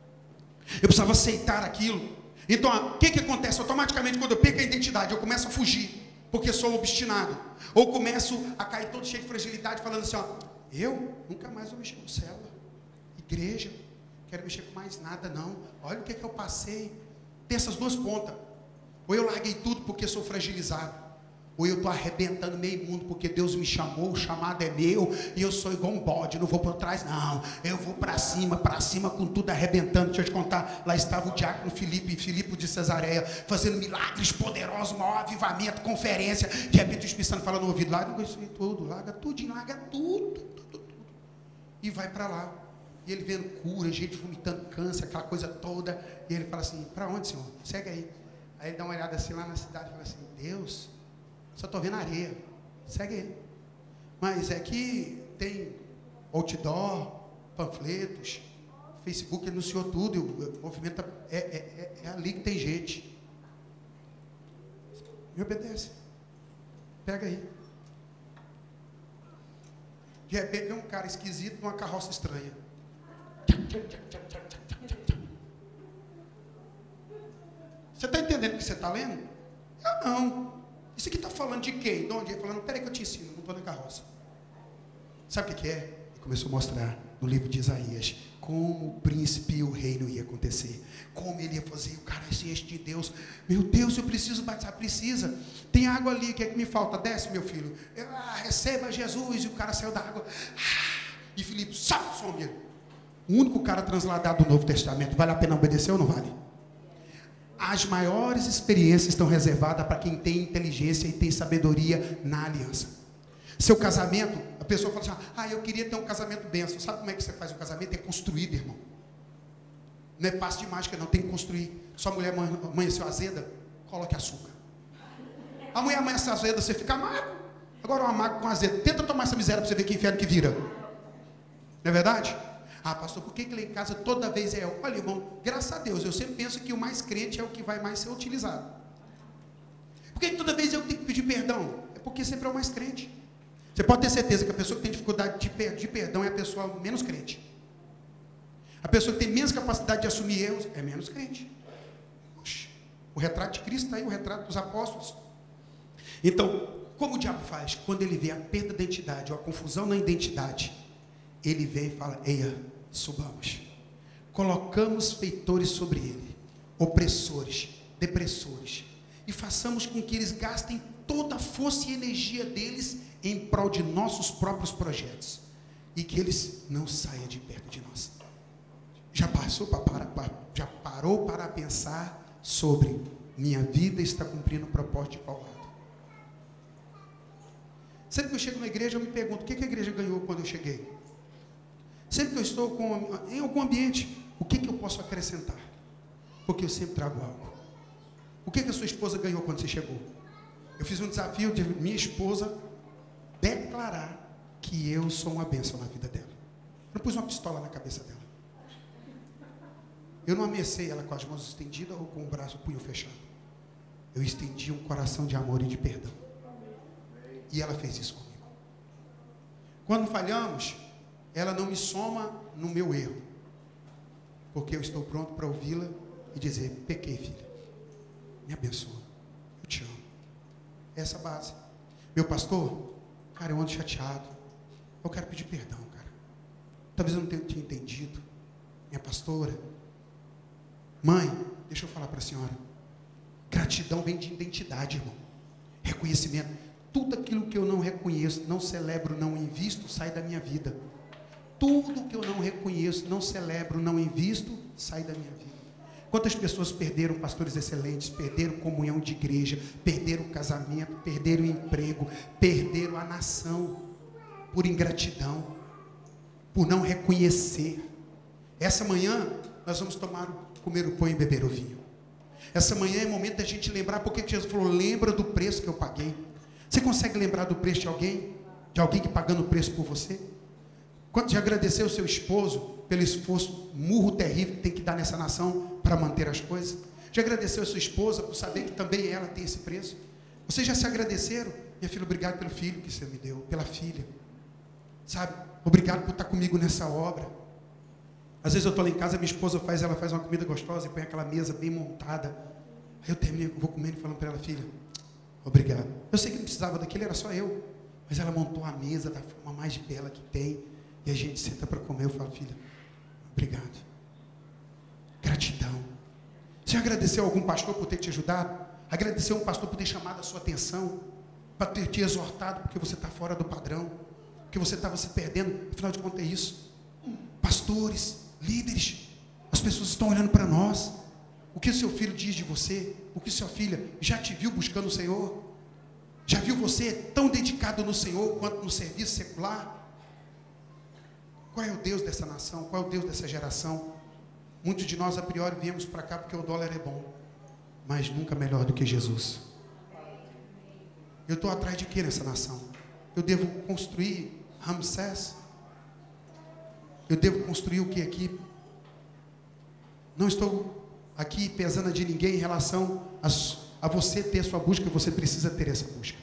eu precisava aceitar aquilo. Então, o que acontece? Automaticamente, quando eu perco a identidade, eu começo a fugir, porque sou obstinado, ou começo a cair todo cheio de fragilidade, falando assim: eu nunca mais vou mexer com célula, igreja, não quero mexer com mais nada não, olha o que eu passei. Tem essas duas pontas: ou eu larguei tudo porque sou fragilizado, ou eu estou arrebentando meio mundo porque Deus me chamou, o chamado é meu, e eu sou igual um bode, não vou para trás não, eu vou para cima com tudo arrebentando. Deixa eu te contar, lá estava o diácono Filipe de Cesareia, fazendo milagres poderosos, maior avivamento, conferência. De repente o Espírito Santo fala no ouvido: larga isso tudo, larga tudo, e vai para lá. E ele vendo cura, gente vomitando câncer, aquela coisa toda, e ele fala assim: para onde, Senhor? Segue aí. Aí ele dá uma olhada assim lá na cidade e fala assim: Deus, só estou vendo areia, segue aí. Mas é que tem outdoor, panfletos, Facebook anunciou tudo, e o movimento é ali que tem gente. Me obedece, pega aí. De repente vem um cara esquisito numa carroça estranha. Você está entendendo o que você está lendo? Eu não. Isso aqui está falando de quem? De onde? Ele falando, peraí que eu te ensino, não estou na carroça. Sabe o que é? Ele começou a mostrar no livro de Isaías como o príncipe e o reino ia acontecer. Como ele ia fazer, o cara se enche de Deus. Meu Deus, eu preciso batizar. Precisa. Tem água ali, o que é que me falta? Desce, meu filho. Receba Jesus. E o cara saiu da água. E Filipe, sabe, some. O único cara transladado do Novo Testamento. Vale a pena obedecer ou não vale? As maiores experiências estão reservadas para quem tem inteligência e tem sabedoria na aliança. Seu casamento, a pessoa fala assim, eu queria ter um casamento bênção. Sabe como é que você faz um casamento? É construído, irmão. Não é passe de mágica, não, tem que construir. Sua mulher amanheceu azeda, coloque açúcar. A mulher amanheceu azeda, você fica amargo. Agora um amargo com azeda. Tenta tomar essa miséria para você ver que inferno que vira. Não é verdade? Pastor, por que lá em casa toda vez é eu? Olha, irmão, graças a Deus, eu sempre penso que o mais crente é o que vai mais ser utilizado. Por que toda vez eu tenho que pedir perdão? É porque sempre é o mais crente. Você pode ter certeza que a pessoa que tem dificuldade de pedir perdão é a pessoa menos crente. A pessoa que tem menos capacidade de assumir erros é menos crente. Oxe, o retrato de Cristo está aí, o retrato dos apóstolos. Então, como o diabo faz? Quando ele vê a perda da identidade ou a confusão na identidade, ele vem e fala, eia, subamos. Colocamos feitores sobre ele, opressores, depressores, e façamos com que eles gastem toda a força e energia deles em prol de nossos próprios projetos, e que eles não saiam de perto de nós. Já parou para pensar sobre minha vida está cumprindo o propósito de qual lado? Sempre que eu chego na igreja, eu me pergunto, o que a igreja ganhou quando eu cheguei? Sempre que eu estou em algum ambiente, o que eu posso acrescentar? Porque eu sempre trago algo. O que a sua esposa ganhou quando você chegou? Eu fiz um desafio de minha esposa declarar que eu sou uma bênção na vida dela. Eu não pus uma pistola na cabeça dela. Eu não ameacei ela com as mãos estendidas ou com o braço, o punho fechado. Eu estendi um coração de amor e de perdão. E ela fez isso comigo. Quando falhamos, ela não me soma no meu erro, porque eu estou pronto para ouvi-la e dizer, pequei, filha, me abençoa, eu te amo. Essa base. Meu pastor, cara, eu ando chateado, eu quero pedir perdão, cara, talvez eu não tenha entendido. Minha pastora, mãe, deixa eu falar para a senhora, gratidão vem de identidade, irmão, reconhecimento. Tudo aquilo que eu não reconheço, não celebro, não invisto, sai da minha vida. Tudo que eu não reconheço, não celebro, não invisto, sai da minha vida. Quantas pessoas perderam pastores excelentes, perderam comunhão de igreja, perderam o casamento, perderam o emprego, perderam a nação, por ingratidão, por não reconhecer. Essa manhã, nós vamos comer o pão e beber o vinho. Essa manhã é momento da gente lembrar, porque Jesus falou, lembra do preço que eu paguei. Você consegue lembrar do preço de alguém? De alguém que pagando o preço por você? Quanto já agradeceu o seu esposo pelo esforço, murro terrível que tem que dar nessa nação para manter as coisas? Já agradeceu a sua esposa por saber que também ela tem esse preço? Vocês já se agradeceram? Minha filha, obrigado pelo filho que você me deu, pela filha. Sabe? Obrigado por estar comigo nessa obra. Às vezes eu estou lá em casa, minha esposa ela faz uma comida gostosa e põe aquela mesa bem montada. Aí eu termino, vou comendo e falando para ela, filha, obrigado. Eu sei que não precisava daquilo, era só eu. Mas ela montou a mesa da forma mais bela que tem. E a gente senta para comer, eu falo, filha, obrigado. Gratidão. Você agradeceu a algum pastor por ter te ajudado? Agradeceu a um pastor por ter chamado a sua atenção? Para ter te exortado porque você está fora do padrão? Porque você estava se perdendo? Afinal de contas é isso. Pastores, líderes, as pessoas estão olhando para nós. O que o seu filho diz de você? O que sua filha já te viu buscando o Senhor? Já viu você tão dedicado no Senhor quanto no serviço secular? Qual é o Deus dessa nação? Qual é o Deus dessa geração? Muitos de nós, a priori, viemos para cá porque o dólar é bom, mas nunca melhor do que Jesus. Eu estou atrás de quê nessa nação? Eu devo construir Ramsés? Eu devo construir o que aqui? Não estou aqui pesando de ninguém em relação a você ter sua busca, você precisa ter essa busca.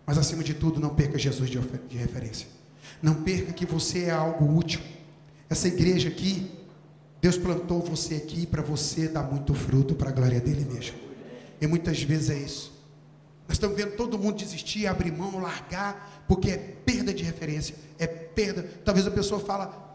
Mas acima de tudo, não perca Jesus de referência. Não perca que você é algo útil. Essa igreja aqui, Deus plantou você aqui para você dar muito fruto para a glória dele mesmo. E muitas vezes é isso. Nós estamos vendo todo mundo desistir, abrir mão, largar, porque é perda de referência, é perda. Talvez a pessoa fala,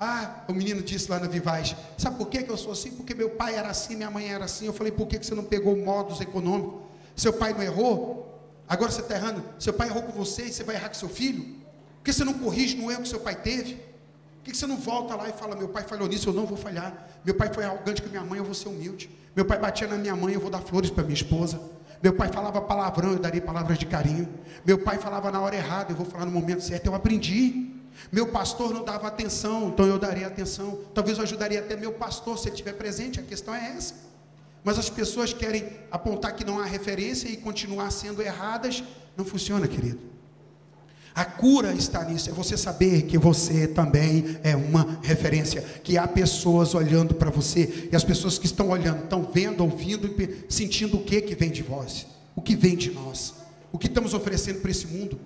o menino disse lá na Vivaz, sabe por que eu sou assim? Porque meu pai era assim, minha mãe era assim. Eu falei, por que você não pegou o modus econômico? Seu pai não errou? Agora você está errando. Seu pai errou com você e você vai errar com seu filho? Por que você não corrige no erro que seu pai teve? Por que você não volta lá e fala, meu pai falhou nisso, eu não vou falhar. Meu pai foi arrogante com minha mãe, eu vou ser humilde. Meu pai batia na minha mãe, eu vou dar flores para minha esposa. Meu pai falava palavrão, eu darei palavras de carinho. Meu pai falava na hora errada, eu vou falar no momento certo. Eu aprendi. Meu pastor não dava atenção, então eu darei atenção. Talvez eu ajudaria até meu pastor, se ele estiver presente. A questão é essa. Mas as pessoas querem apontar que não há referência e continuar sendo erradas. Não funciona, querido. A cura está nisso, é você saber que você também é uma referência, que há pessoas olhando para você, e as pessoas que estão olhando, estão vendo, ouvindo e sentindo o que vem de vós, o que vem de nós, o que estamos oferecendo para esse mundo.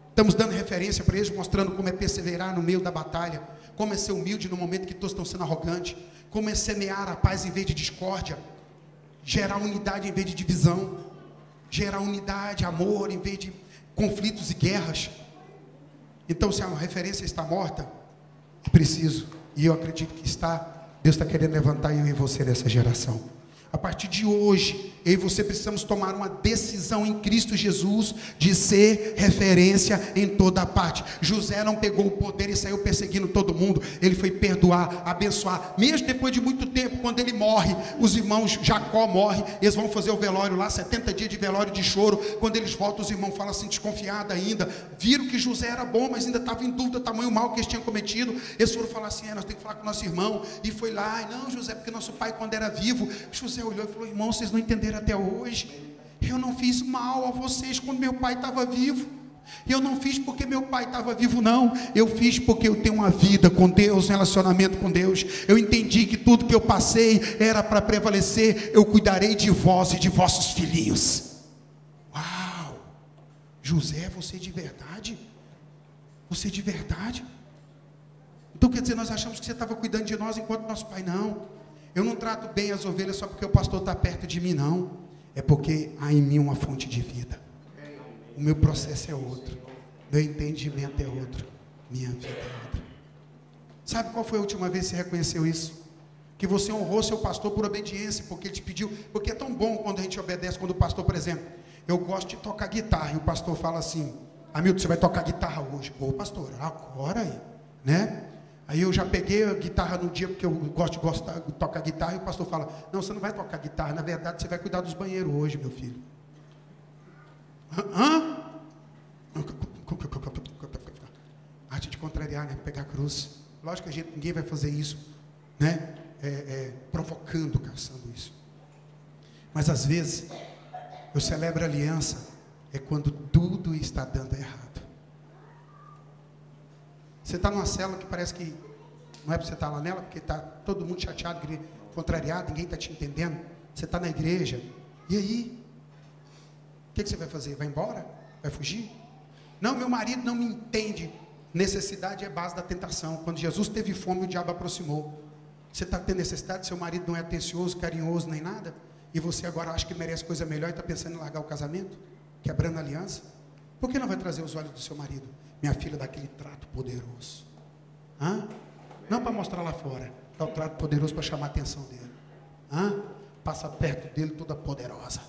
Estamos dando referência para eles, mostrando como é perseverar no meio da batalha, como é ser humilde no momento que todos estão sendo arrogantes, como é semear a paz em vez de discórdia, gerar unidade em vez de divisão, gerar unidade, amor em vez de conflitos e guerras. Então, se a referência está morta, é preciso, e eu acredito que está, Deus está querendo levantar eu e você nessa geração. A partir de hoje, eu e você precisamos tomar uma decisão em Cristo Jesus de ser referência em toda parte. José não pegou o poder e saiu perseguindo todo mundo. Ele foi perdoar, abençoar. Mesmo depois de muito tempo, quando ele morre, os irmãos, Jacó morre, eles vão fazer o velório lá, 70 dias de velório de choro. Quando eles voltam, os irmãos falam assim, desconfiados ainda. Viram que José era bom, mas ainda estava em dúvida do tamanho mal que eles tinham cometido. Eles foram falar assim, nós temos que falar com o nosso irmão. E foi lá, não, José, porque nosso pai quando era vivo, José olhou e falou, irmão, vocês não entenderam até hoje, eu não fiz mal a vocês quando meu pai estava vivo, eu não fiz porque meu pai estava vivo não, eu fiz porque eu tenho uma vida com Deus, um relacionamento com Deus, eu entendi que tudo que eu passei era para prevalecer, eu cuidarei de vós e de vossos filhinhos. Uau, José, você de verdade? Você de verdade? Então quer dizer, nós achamos que você estava cuidando de nós enquanto nosso pai não. Eu não trato bem as ovelhas só porque o pastor está perto de mim, não. É porque há em mim uma fonte de vida. O meu processo é outro. Meu entendimento é outro. Minha vida é outra. Sabe qual foi a última vez que você reconheceu isso? Que você honrou seu pastor por obediência, porque ele te pediu. Porque é tão bom quando a gente obedece, quando o pastor, por exemplo, eu gosto de tocar guitarra, e o pastor fala assim, Hamilton, você vai tocar guitarra hoje. Ô pastor, agora aí, né? Aí eu já peguei a guitarra no dia, porque eu gosto de tocar guitarra, e o pastor fala, não, você não vai tocar guitarra, na verdade você vai cuidar dos banheiros hoje, meu filho. Arte de contrariar, né? Pegar a cruz. Lógico que ninguém vai fazer isso, né? Provocando, caçando isso. Mas às vezes, eu celebro a aliança, é quando tudo está dando errado. Você está numa célula que parece que não é para você estar lá nela, porque está todo mundo chateado, contrariado, ninguém está te entendendo. Você está na igreja, e aí? O que você vai fazer? Vai embora? Vai fugir? Não, meu marido não me entende. Necessidade é base da tentação. Quando Jesus teve fome, o diabo aproximou. Você está tendo necessidade, seu marido não é atencioso, carinhoso, nem nada, e você agora acha que merece coisa melhor e está pensando em largar o casamento? Quebrando a aliança? Por que não vai trazer os olhos do seu marido? Minha filha dá aquele trato poderoso. Não para mostrar lá fora. Dá o trato poderoso para chamar a atenção dele. Passa perto dele toda poderosa.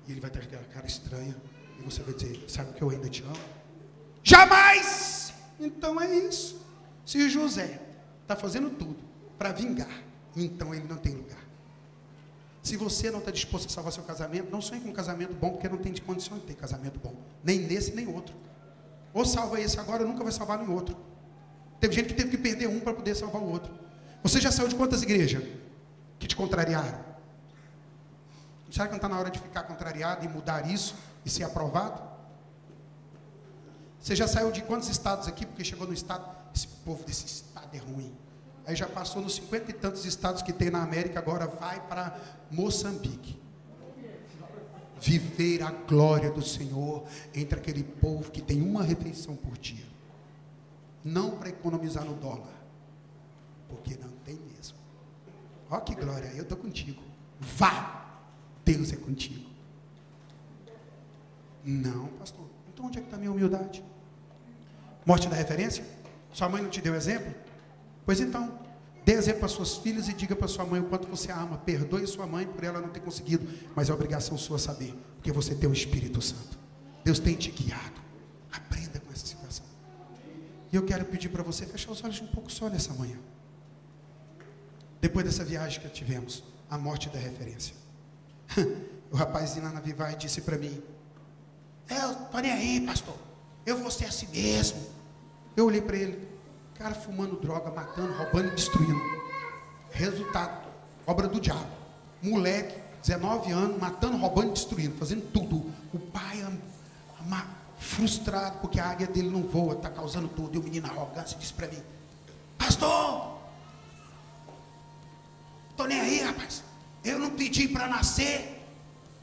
E ele vai ter aquela cara estranha. E você vai dizer, sabe que eu ainda te amo? Jamais! Então é isso. Se José está fazendo tudo para vingar, então ele não tem lugar. Se você não está disposto a salvar seu casamento, não sonhe com um casamento bom, porque não tem condição de ter casamento bom. Nem nesse, nem outro. Ou salva esse agora, ou nunca vai salvar nenhum outro. Teve gente que teve que perder um para poder salvar o outro. Você já saiu de quantas igrejas que te contrariaram? Será que não está na hora de ficar contrariado e mudar isso e ser aprovado? Você já saiu de quantos estados aqui? Porque chegou no estado, esse povo desse estado é ruim. Aí já passou nos 50 e tantos estados que tem na América, agora vai para Moçambique. viver a glória do Senhor entre aquele povo que tem uma refeição por dia. Não para economizar no dólar, porque não tem mesmo. Ó que glória, eu estou contigo. Vá, Deus é contigo. Não, pastor, então onde é que está a minha humildade? Morte da referência? Sua mãe não te deu exemplo? Pois então, dê exemplo para suas filhas e diga para sua mãe o quanto você a ama. Perdoe sua mãe por ela não ter conseguido, mas é obrigação sua saber, porque você tem o Espírito Santo. Deus tem te guiado. Aprenda com essa situação. E eu quero pedir para você fechar os olhos um pouco só nessa manhã. Depois dessa viagem que tivemos, a morte da referência. O rapazinho lá na Vivai disse para mim: eu estou nem aí, pastor, eu vou ser assim mesmo. Eu olhei para ele, cara fumando droga, matando, roubando e destruindo. Resultado, obra do diabo. Moleque, 19 anos, matando, roubando e destruindo, fazendo tudo. O pai frustrado porque a águia dele não voa, está causando tudo. E o menino arrogância disse para mim: pastor, estou nem aí, rapaz, eu não pedi para nascer.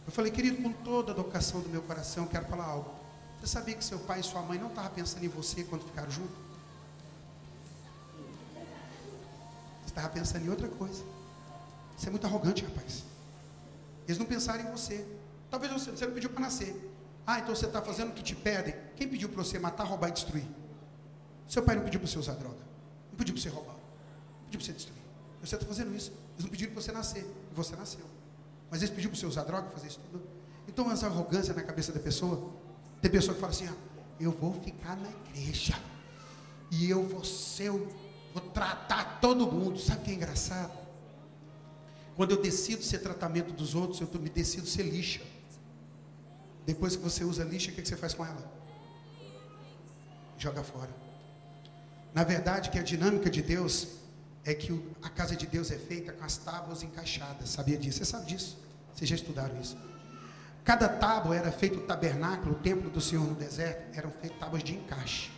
Eu falei: querido, com toda a educação do meu coração, eu quero falar algo. Você sabia que seu pai e sua mãe não estavam pensando em você quando ficaram juntos? Você estava pensando em outra coisa. Você é muito arrogante, rapaz. Eles não pensaram em você. Talvez você não pediu para nascer. Ah, então você está fazendo o que te pedem. Quem pediu para você matar, roubar e destruir? Seu pai não pediu para você usar droga. Não pediu para você roubar. Não pediu para você destruir. Você está fazendo isso. Eles não pediram para você nascer. E você nasceu. Mas eles pediram para você usar droga, fazer isso tudo. Então, essa arrogância na cabeça da pessoa. Tem pessoa que fala assim: eu vou ficar na igreja. E eu vou tratar todo mundo. Sabe o que é engraçado? Quando eu decido ser tratamento dos outros, eu me decido ser lixa. Depois que você usa lixa, o que você faz com ela? Joga fora. Na verdade, que a dinâmica de Deus é que a casa de Deus é feita com as tábuas encaixadas. Sabia disso? Você sabe disso? Vocês já estudaram isso? Cada tábua era feito o tabernáculo, o templo do Senhor no deserto, eram feitas tábuas de encaixe.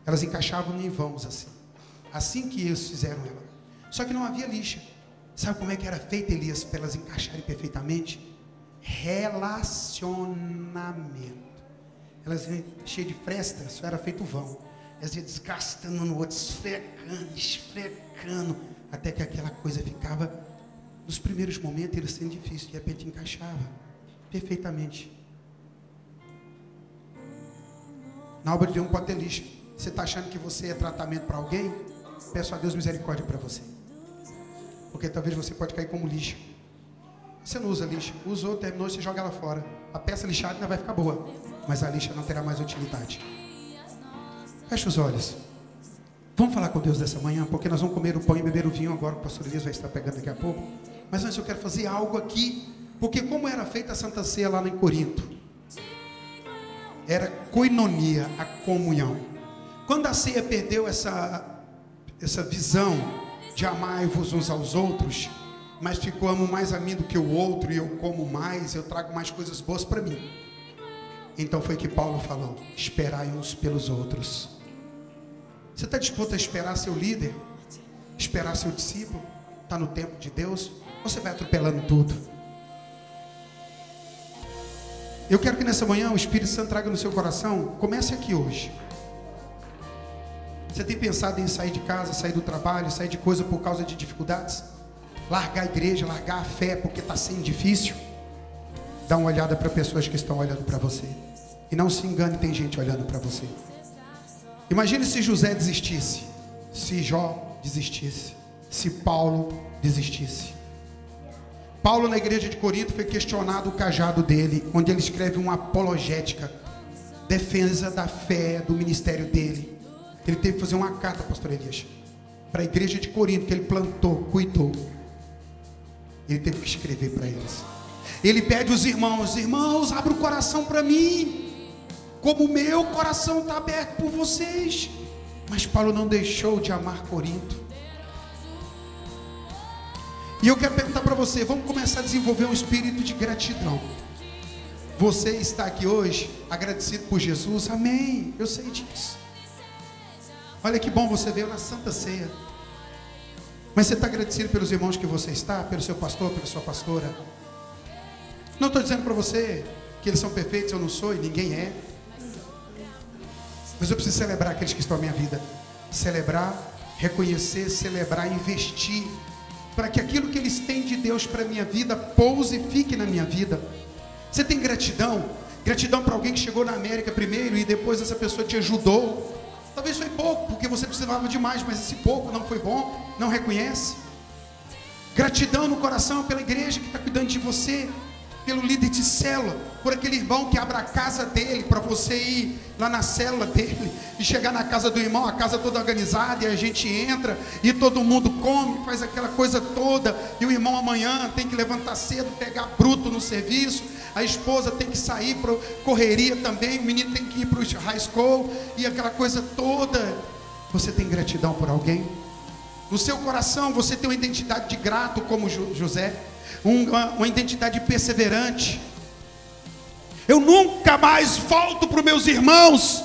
Elas encaixavam em vãos assim. Assim que eles fizeram ela. Só que não havia lixa. Sabe como é que era feita, Elias, para elas encaixarem perfeitamente? Relacionamento. Elas iam cheias de frestas, só era feito vão. Elas iam desgastando no outro, esfregando, até que aquela coisa ficava, nos primeiros momentos, ele sendo difícil, de repente encaixava perfeitamente. Na obra de Deus não pode ter lixo. Você está achando que você é tratamento para alguém? Peço a Deus misericórdia para você. Porque talvez você pode cair como lixo. Você não usa lixo. Usou, terminou, você joga ela fora. A peça lixada ainda vai ficar boa, mas a lixa não terá mais utilidade. Feche os olhos. Vamos falar com Deus dessa manhã, porque nós vamos comer o pão e beber o vinho agora, que o pastor Elias vai estar pegando daqui a pouco. Mas antes eu quero fazer algo aqui, porque como era feita a Santa Ceia lá em Corinto, era koinonia, a comunhão. Quando a ceia perdeu essa visão de amai-vos uns aos outros, mas ficou amo mais a mim do que o outro, e eu como mais, eu trago mais coisas boas para mim. Então foi que Paulo falou: esperai uns pelos outros. Você está disposto a esperar seu líder? Esperar seu discípulo? Está no tempo de Deus? Ou você vai atropelando tudo? Eu quero que nessa manhã o Espírito Santo traga no seu coração. Comece aqui hoje. Você tem pensado em sair de casa, sair do trabalho, sair de coisa por causa de dificuldades? Largar a igreja, largar a fé porque está sendo difícil? Dá uma olhada para pessoas que estão olhando para você. E não se engane, tem gente olhando para você. Imagine se José desistisse, se Jó desistisse, se Paulo desistisse. Paulo, na igreja de Corinto, foi questionado o cajado dele, onde ele escreve uma apologética, defesa da fé, do ministério dele. Ele teve que fazer uma carta, pastor Elias, para a igreja de Corinto, que ele plantou, cuidou. Ele teve que escrever para eles. Ele pede aos irmãos: irmãos, abra o coração para mim, como o meu coração está aberto por vocês. Mas Paulo não deixou de amar Corinto. E eu quero perguntar para você: vamos começar a desenvolver um espírito de gratidão. Você está aqui hoje agradecido por Jesus? Amém, eu sei disso. Olha que bom, você veio na Santa Ceia. Mas você está agradecido pelos irmãos que você está, pelo seu pastor, pela sua pastora? Não estou dizendo para você que eles são perfeitos, eu não sou e ninguém é. Mas eu preciso celebrar aqueles que estão na minha vida. Celebrar, reconhecer, celebrar, investir. Para que aquilo que eles têm de Deus para a minha vida pouse e fique na minha vida. Você tem gratidão? Gratidão para alguém que chegou na América primeiro e depois essa pessoa te ajudou. Talvez foi pouco, porque você precisava de mais, mas esse pouco não foi bom, não reconhece. Gratidão no coração pela igreja que está cuidando de você, pelo líder de célula, por aquele irmão que abre a casa dele para você ir lá na célula dele e chegar na casa do irmão, a casa toda organizada, e a gente entra e todo mundo come, faz aquela coisa toda, e o irmão amanhã tem que levantar cedo, pegar bruto no serviço, a esposa tem que sair para correria também, o menino tem que ir para o high school, e aquela coisa toda. Você tem gratidão por alguém? No seu coração você tem uma identidade de grato como José, uma identidade perseverante. Eu nunca mais volto para os meus irmãos.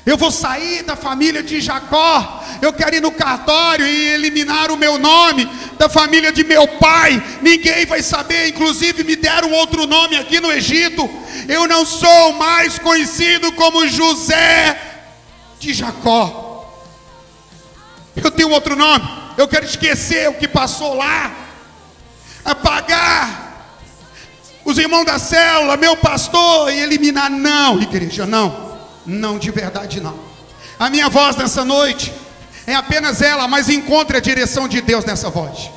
Eu vou sair da família de Jacó. Eu quero ir no cartório e eliminar o meu nome da família de meu pai. Ninguém vai saber. Inclusive me deram outro nome aqui no Egito. Eu não sou mais conhecido como José de Jacó. Eu tenho outro nome. Eu quero esquecer o que passou lá, apagar os irmãos da célula, meu pastor, e eliminar. Não, igreja, não, de verdade não. A minha voz nessa noite é apenas ela, mas encontre a direção de Deus nessa voz.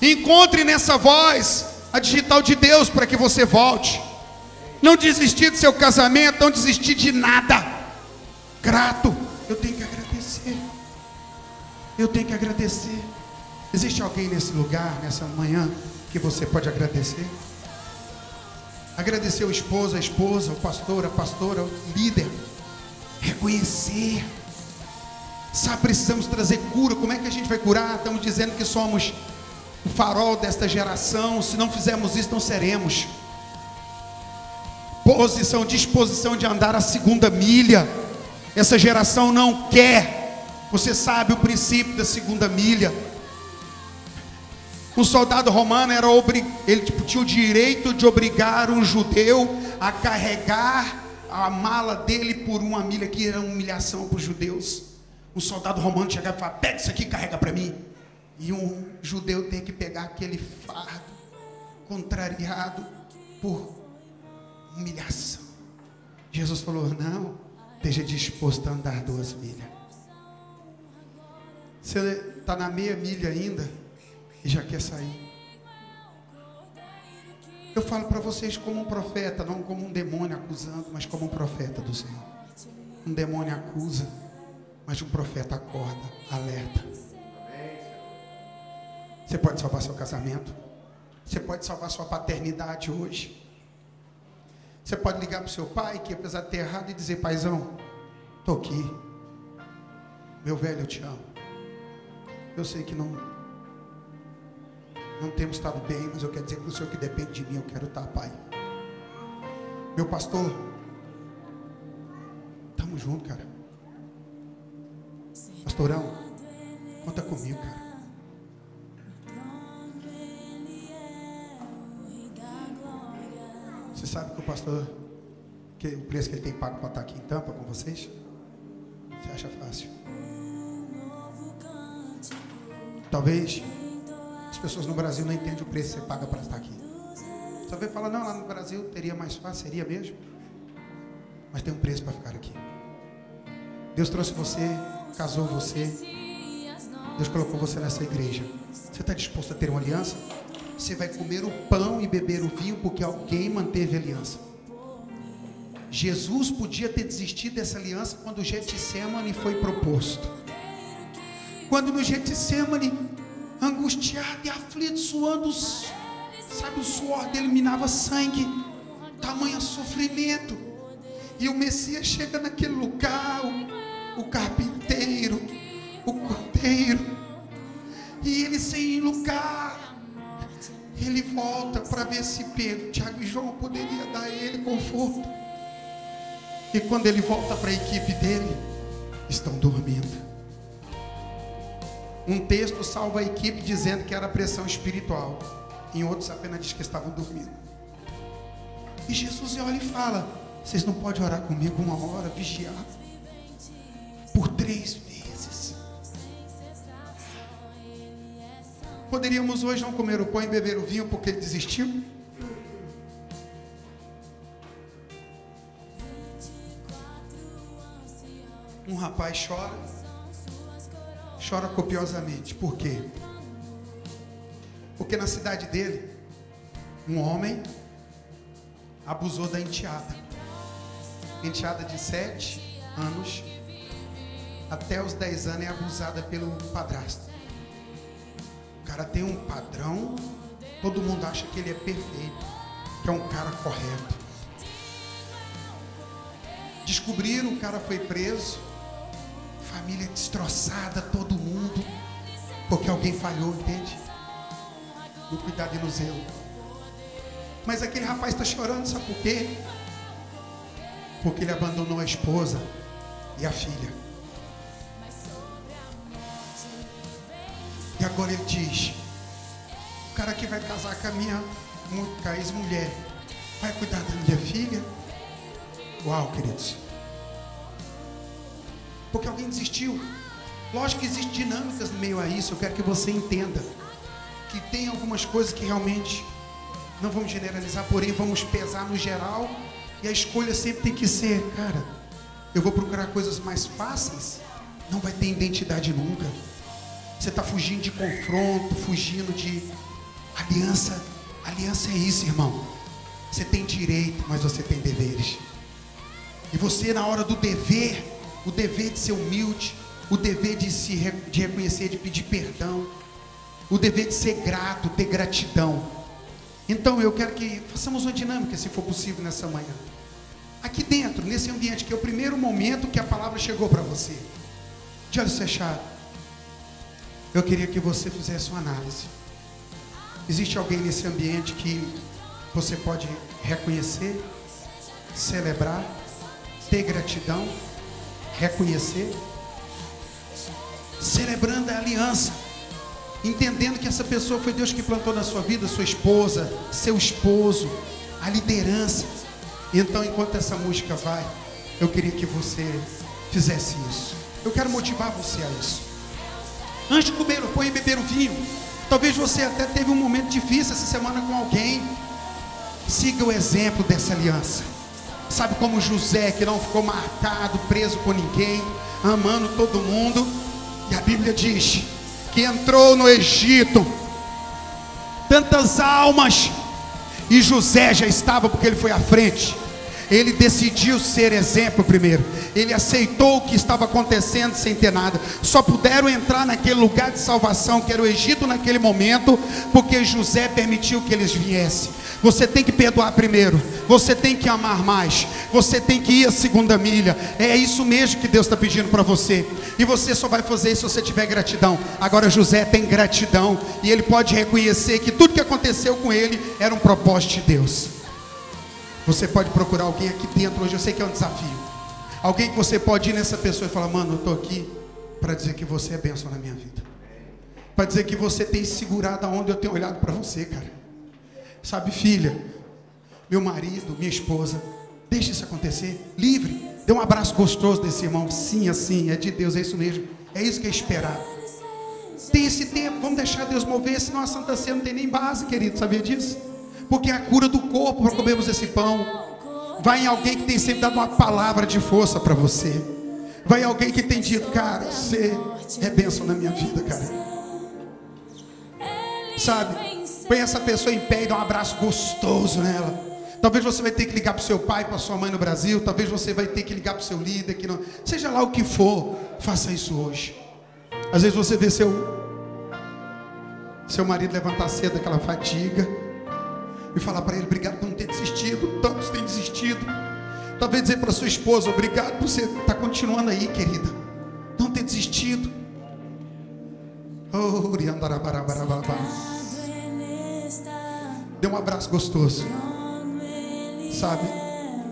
Encontre nessa voz a digital de Deus para que você volte. Não desistir do seu casamento, não desistir de nada. Grato, eu tenho que agradecer. Eu tenho que agradecer. Existe alguém nesse lugar, nessa manhã, que você pode agradecer? Agradecer o esposo, a esposa, o pastor, a pastora, o líder. Reconhecer. Sabe, precisamos trazer cura. Como é que a gente vai curar? Estamos dizendo que somos o farol desta geração. Se não fizermos isso, não seremos. Posição, disposição de andar a segunda milha. Essa geração não quer. Você sabe o princípio da segunda milha. Um soldado romano ele tinha o direito de obrigar um judeu a carregar a mala dele por uma milha, que era uma humilhação para os judeus. Um soldado romano chegava e falava: pega isso aqui e carrega para mim. E um judeu tem que pegar aquele fardo, contrariado por humilhação. Jesus falou: não, esteja disposto a andar 2 milhas. Você está na meia milha ainda e já quer sair. Eu falo para vocês como um profeta, não como um demônio acusando, mas como um profeta do Senhor. Um demônio acusa, mas um profeta acorda, alerta. Você pode salvar seu casamento. Você pode salvar sua paternidade hoje. Você pode ligar para o seu pai, que apesar de ter errado, e dizer: paizão, estou aqui. Meu velho, eu te amo. Eu sei que não temos estado bem, mas eu quero dizer para o Senhor que depende de mim, eu quero estar, Pai. Meu pastor, estamos juntos, cara. Pastorão, conta comigo, cara. Você sabe que o pastor, que o preço que ele tem pago para estar aqui em Tampa com vocês? Você acha fácil? Talvez as pessoas no Brasil não entendem o preço que você paga para estar aqui. Só vai falar: não, lá no Brasil teria mais fácil, seria mesmo. Mas tem um preço para ficar aqui. Deus trouxe você, casou você. Deus colocou você nessa igreja. Você está disposto a ter uma aliança? Você vai comer o pão e beber o vinho porque alguém manteve a aliança. Jesus podia ter desistido dessa aliança quando o Getsemane foi proposto. Quando no Getsemane, angustiado e aflito, suando, sabe, o suor dele minava sangue, tamanho sofrimento. E o Messias chega naquele lugar, o carpinteiro, o cordeiro, e ele sem lugar, ele volta para ver se Pedro, Tiago e João poderia dar a ele conforto. E quando ele volta para a equipe dele, estão dormindo. Um texto salva a equipe dizendo que era pressão espiritual. Em outros apenas diz que estavam dormindo. E Jesus olha e fala: vocês não podem orar comigo 1 hora, vigiar por 3 vezes? Poderíamos hoje não comer o pão e beber o vinho porque ele desistiu? Um rapaz chora copiosamente. Por quê? Porque na cidade dele, um homem abusou da enteada. Enteada de 7 anos até os 10 anos é abusada pelo padrasto. O cara tem um padrão, todo mundo acha que ele é perfeito, que é um cara correto. Descobriram, o cara foi preso, família destroçada, todo mundo, porque alguém falhou, entende? No cuidado e no zelo. Mas aquele rapaz está chorando, sabe por quê? Porque ele abandonou a esposa e a filha. E agora ele diz: o cara que vai casar com a ex-mulher vai cuidar da minha filha? Uau, queridos. Porque alguém desistiu. Lógico que existem dinâmicas no meio a isso. Eu quero que você entenda que tem algumas coisas que realmente não vamos generalizar, porém vamos pesar no geral. E a escolha sempre tem que ser: cara, eu vou procurar coisas mais fáceis, não vai ter identidade nunca. Você está fugindo de confronto, fugindo de aliança. Aliança é isso, irmão. Você tem direito, mas você tem deveres. E você, na hora do dever, o dever de ser humilde, o dever de reconhecer, de pedir perdão, o dever de ser grato, ter gratidão. Então eu quero que façamos uma dinâmica, se for possível, nessa manhã. Aqui dentro, nesse ambiente, que é o primeiro momento que a palavra chegou para você, de olhos fechados, eu queria que você fizesse uma análise. Existe alguém nesse ambiente que você pode reconhecer, celebrar, ter gratidão, reconhecer, celebrando a aliança, entendendo que essa pessoa foi Deus que plantou na sua vida, sua esposa, seu esposo, a liderança. Então, enquanto essa música vai, eu queria que você fizesse isso. Eu quero motivar você a isso. Antes de comer o pão e beber o vinho, talvez você até teve um momento difícil essa semana com alguém. Siga o exemplo dessa aliança. Sabe, como José, que não ficou marcado, preso por ninguém, amando todo mundo. E a Bíblia diz que entrou no Egito tantas almas, e José já estava, porque ele foi à frente. Ele decidiu ser exemplo primeiro. Ele aceitou o que estava acontecendo sem ter nada. Só puderam entrar naquele lugar de salvação, que era o Egito, naquele momento, porque José permitiu que eles viessem. Você tem que perdoar primeiro. Você tem que amar mais. Você tem que ir a segunda milha. É isso mesmo que Deus está pedindo para você. E você só vai fazer isso se você tiver gratidão. Agora José tem gratidão, e ele pode reconhecer que tudo que aconteceu com ele era um propósito de Deus. Você pode procurar alguém aqui dentro hoje. Eu sei que é um desafio. Alguém que você pode ir nessa pessoa e falar: mano, eu estou aqui para dizer que você é bênção na minha vida, para dizer que você tem segurado aonde eu tenho olhado para você, cara. Sabe, filha, meu marido, minha esposa, deixa isso acontecer, livre. Dê um abraço gostoso desse irmão. Sim, assim, é de Deus, é isso mesmo. É isso que é esperado. Tem esse tempo, vamos deixar Deus mover. Senão a Santa Ceia não tem nem base, querido, sabia disso? Porque é a cura do corpo para comermos esse pão. Vai em alguém que tem sempre dado uma palavra de força para você. Vai em alguém que tem dito: cara, você é bênção na minha vida, cara. Sabe, põe essa pessoa em pé e dá um abraço gostoso nela. Talvez você vai ter que ligar para o seu pai, para sua mãe no Brasil. Talvez você vai ter que ligar para o seu líder, que não... seja lá o que for, faça isso hoje. Às vezes você vê seu marido levantar cedo daquela fadiga e falar para ele: obrigado por não ter desistido. Tantos têm desistido. Talvez dizer para sua esposa: obrigado por você estar continuando aí, querida, não ter desistido. Dê um abraço gostoso, sabe?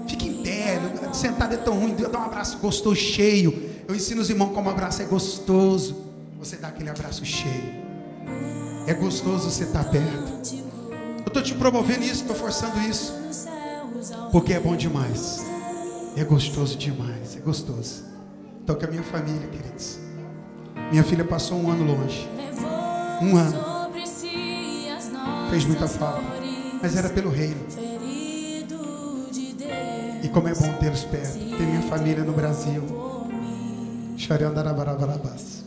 Fique em pé. Sentado é tão ruim. Dê um abraço gostoso, cheio. Eu ensino os irmãos como abraço é gostoso. Você dá aquele abraço cheio. É gostoso você estar perto. Eu estou te promovendo isso, estou forçando isso. Porque é bom demais. É gostoso demais. É gostoso. Então, com a minha família, queridos. Minha filha passou um ano longe. Um ano. Fez muita falta. Mas era pelo reino. E como é bom tê-los perto. Ter minha família no Brasil. Xarandarabarabas.